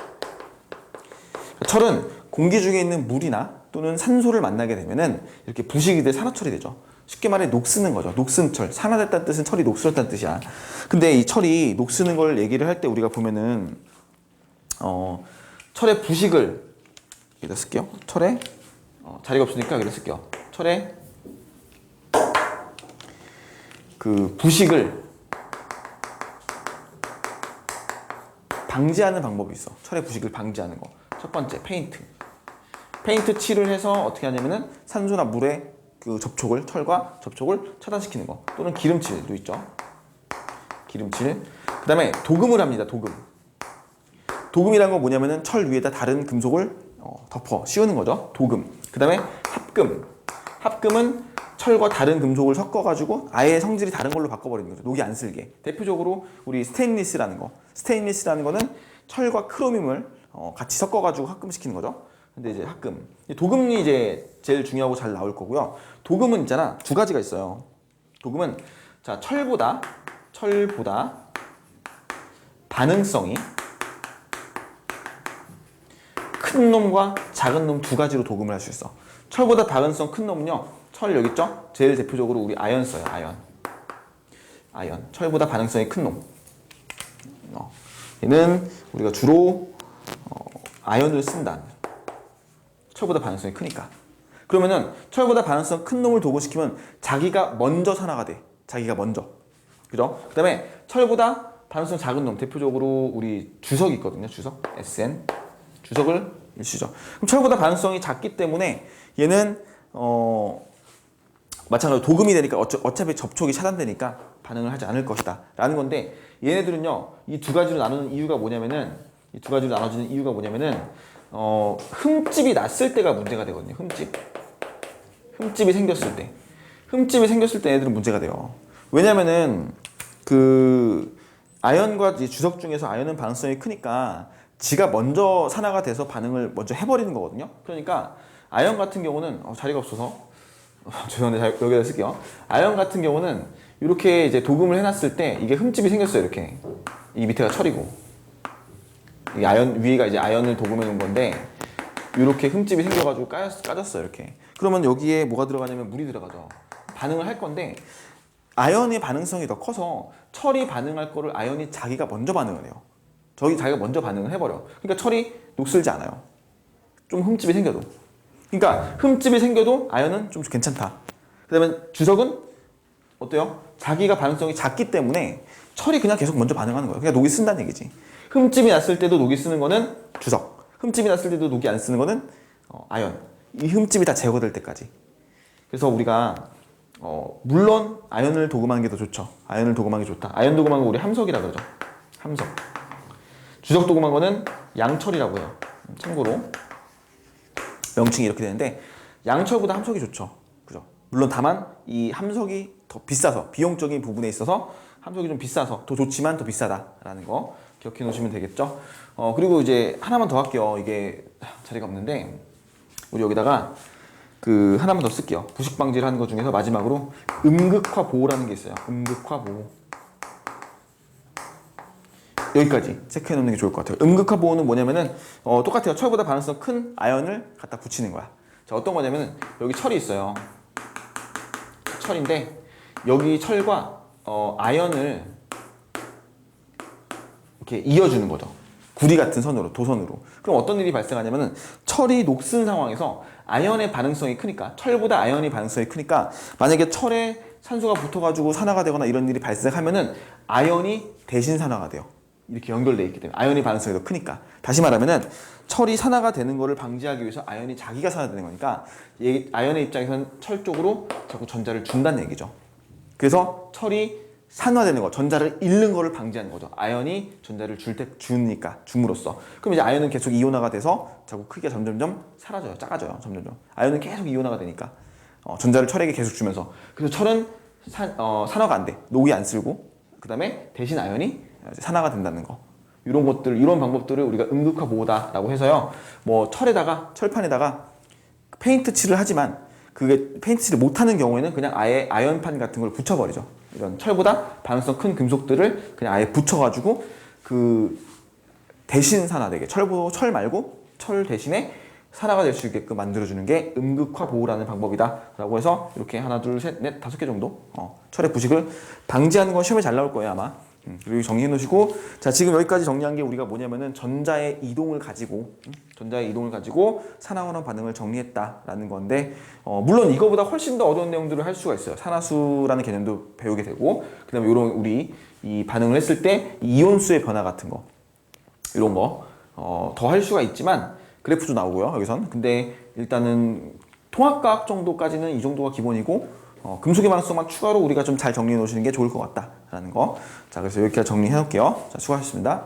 철은 공기 중에 있는 물이나 또는 산소를 만나게 되면은 이렇게 부식이 돼 산화철이 되죠. 쉽게 말해 녹쓰는 거죠. 녹슨 철. 산화됐다는 뜻은 철이 녹슬었다는 뜻이야. 근데 이 철이 녹쓰는 걸 얘기를 할 때 우리가 보면은 철의 부식을 여기다 쓸게요. 철에 자리가 없으니까 여기다 쓸게요. 철에 그 부식을 방지하는 방법이 있어. 철의 부식을 방지하는 거. 첫 번째, 페인트. 페인트 칠을 해서 어떻게 하냐면은 산소나 물의 그 접촉을, 철과 접촉을 차단시키는 거. 또는 기름칠도 있죠. 기름칠. 그 다음에 도금을 합니다. 도금. 도금이란 건 뭐냐면은 철 위에다 다른 금속을 덮어 씌우는 거죠. 도금. 그 다음에 합금. 합금은 철과 다른 금속을 섞어가지고 아예 성질이 다른 걸로 바꿔버리는 거죠. 녹이 안 슬게. 대표적으로 우리 스테인리스라는 거. 스테인리스라는 거는 철과 크로뮴을 같이 섞어가지고 합금시키는 거죠. 근데 이제 합금. 도금이 이제 제일 중요하고 잘 나올 거고요. 도금은 있잖아. 두 가지가 있어요. 도금은 자 철보다 반응성이 큰 놈과 작은 놈 두 가지로 도금을 할 수 있어. 철보다 반응성 큰 놈은요. 철 여기 있죠? 제일 대표적으로 우리 아연 써요. 아연. 철보다 반응성이 큰 놈. 얘는 우리가 주로 아연을 쓴다. 철보다 반응성이 크니까. 그러면은 철보다 반응성 큰 놈을 도금시키면 자기가 먼저 산화가 돼. 자기가 먼저. 그죠? 그 다음에 철보다 반응성 작은 놈. 대표적으로 우리 주석이 있거든요. 주석. SN. 주석을 일시죠. 그럼 철보다 반응성이 작기 때문에 얘는 마찬가지로 도금이 되니까 어차피 접촉이 차단되니까 반응을 하지 않을 것이다 라는 건데, 얘네들은요 이 두 가지로 나누는 이유가 뭐냐면은 흠집이 났을 때가 문제가 되거든요. 흠집이 생겼을 때 얘네들은 문제가 돼요. 왜냐면은 그 아연과 주석 중에서 아연은 반응성이 크니까 지가 먼저 산화가 돼서 반응을 먼저 해버리는 거거든요. 그러니까 아연 같은 경우는 자리가 없어서 죄송한데 여기다 쓸게요. 아연 같은 경우는 이렇게 이제 도금을 해놨을 때 이게 흠집이 생겼어요. 이렇게 이 밑에가 철이고 이 아연 위에가 이제 아연을 도금해 놓은 건데 이렇게 흠집이 생겨가지고 까졌어요. 이렇게. 그러면 여기에 뭐가 들어가냐면 물이 들어가죠. 반응을 할 건데 아연의 반응성이 더 커서 철이 반응할 거를 아연이 자기가 먼저 반응을 해요. 자기가 먼저 반응을 해버려. 그러니까 철이 녹슬지 않아요. 좀 흠집이 생겨도. 그러니까 흠집이 생겨도 아연은 좀 괜찮다. 그 다음에 주석은 어때요? 자기가 반응성이 작기 때문에 철이 그냥 계속 먼저 반응하는 거예요. 그냥 녹이 쓴다는 얘기지. 흠집이 났을 때도 녹이 쓰는 거는 주석. 흠집이 났을 때도 녹이 안 쓰는 거는 아연. 이 흠집이 다 제거될 때까지. 그래서 우리가 물론 아연을 도금하는 게 더 좋죠. 아연을 도금하는 게 좋다. 아연 도금하는 거 우리 함석이라 그러죠. 함석. 주석 도금한 거는 양철이라고 해요. 참고로 명칭이 이렇게 되는데 양철보다 함석이 좋죠. 그죠? 물론 다만 이 함석이 더 비싸서 비용적인 부분에 있어서 함석이 좀 비싸서 더 좋지만 더 비싸다라는 거 기억해 놓으시면 되겠죠. 그리고 이제 하나만 더 할게요. 이게 자리가 없는데 우리 여기다가 그 하나만 더 쓸게요. 부식 방지를 하는 것 중에서 마지막으로 음극화 보호라는 게 있어요. 음극화 보호. 여기까지 체크해 놓는 게 좋을 것 같아요. 음극화 보호는 뭐냐면은 똑같아요. 철보다 반응성 큰 아연을 갖다 붙이는 거야. 자, 어떤 거냐면은 여기 철이 있어요. 철인데 여기 철과 아연을 이렇게 이어주는 거죠. 구리 같은 선으로, 도선으로. 그럼 어떤 일이 발생하냐면은 철이 녹슨 상황에서 아연의 반응성이 크니까, 철보다 아연이 반응성이 크니까 만약에 철에 산소가 붙어가지고 산화가 되거나 이런 일이 발생하면은 아연이 대신 산화가 돼요. 이렇게 연결되어 있기 때문에 아연이 반응성이 더 크니까. 다시 말하면은 철이 산화가 되는 거를 방지하기 위해서 아연이 자기가 산화되는 거니까 아연의 입장에서는 철 쪽으로 자꾸 전자를 준다는 얘기죠. 그래서 철이 산화되는 거, 전자를 잃는 거를 방지하는 거죠. 아연이 전자를 줌으로써. 그럼 이제 아연은 계속 이온화가 돼서 자꾸 크기가 점점점 사라져요. 작아져요. 점점점. 아연은 계속 이온화가 되니까 전자를 철에게 계속 주면서. 그래서 철은 산화가 안 돼. 녹이 안 쓸고 그 다음에 대신 아연이 산화가 된다는 거. 이런 것들, 이런 방법들을 우리가 음극화 보호다라고 해서요. 뭐 철판에다가 페인트 칠을 하지만 그게 페인트 칠을 못하는 경우에는 그냥 아예 아연판 같은 걸 붙여버리죠. 이런 철보다 반응성 큰 금속들을 그냥 아예 붙여가지고 그 대신 산화되게 철 말고 철 대신에 산화가 될 수 있게끔 만들어주는 게 음극화 보호라는 방법이다 라고 해서 이렇게 하나 둘 셋 넷 다섯 개 정도 철의 부식을 방지하는 건 시험에 잘 나올 거예요 아마. 그리고 정리해 놓으시고, 자, 지금 여기까지 정리한 게 우리가 뭐냐면은 전자의 이동을 가지고 산화환원 반응을 정리했다라는 건데, 물론 이거보다 훨씬 더 어려운 내용들을 할 수가 있어요. 산화수라는 개념도 배우게 되고, 그 다음에 이런 우리 이 반응을 했을 때 이온수의 변화 같은 거, 이런 거 더 할 수가 있지만 그래프도 나오고요 여기선. 근데 일단은 통합과학 정도까지는 이 정도가 기본이고 금속의 방수만 추가로 우리가 좀 잘 정리해 놓으시는 게 좋을 것 같다라는 거. 자, 그래서 여기까지 정리해 놓을게요. 자, 수고하셨습니다.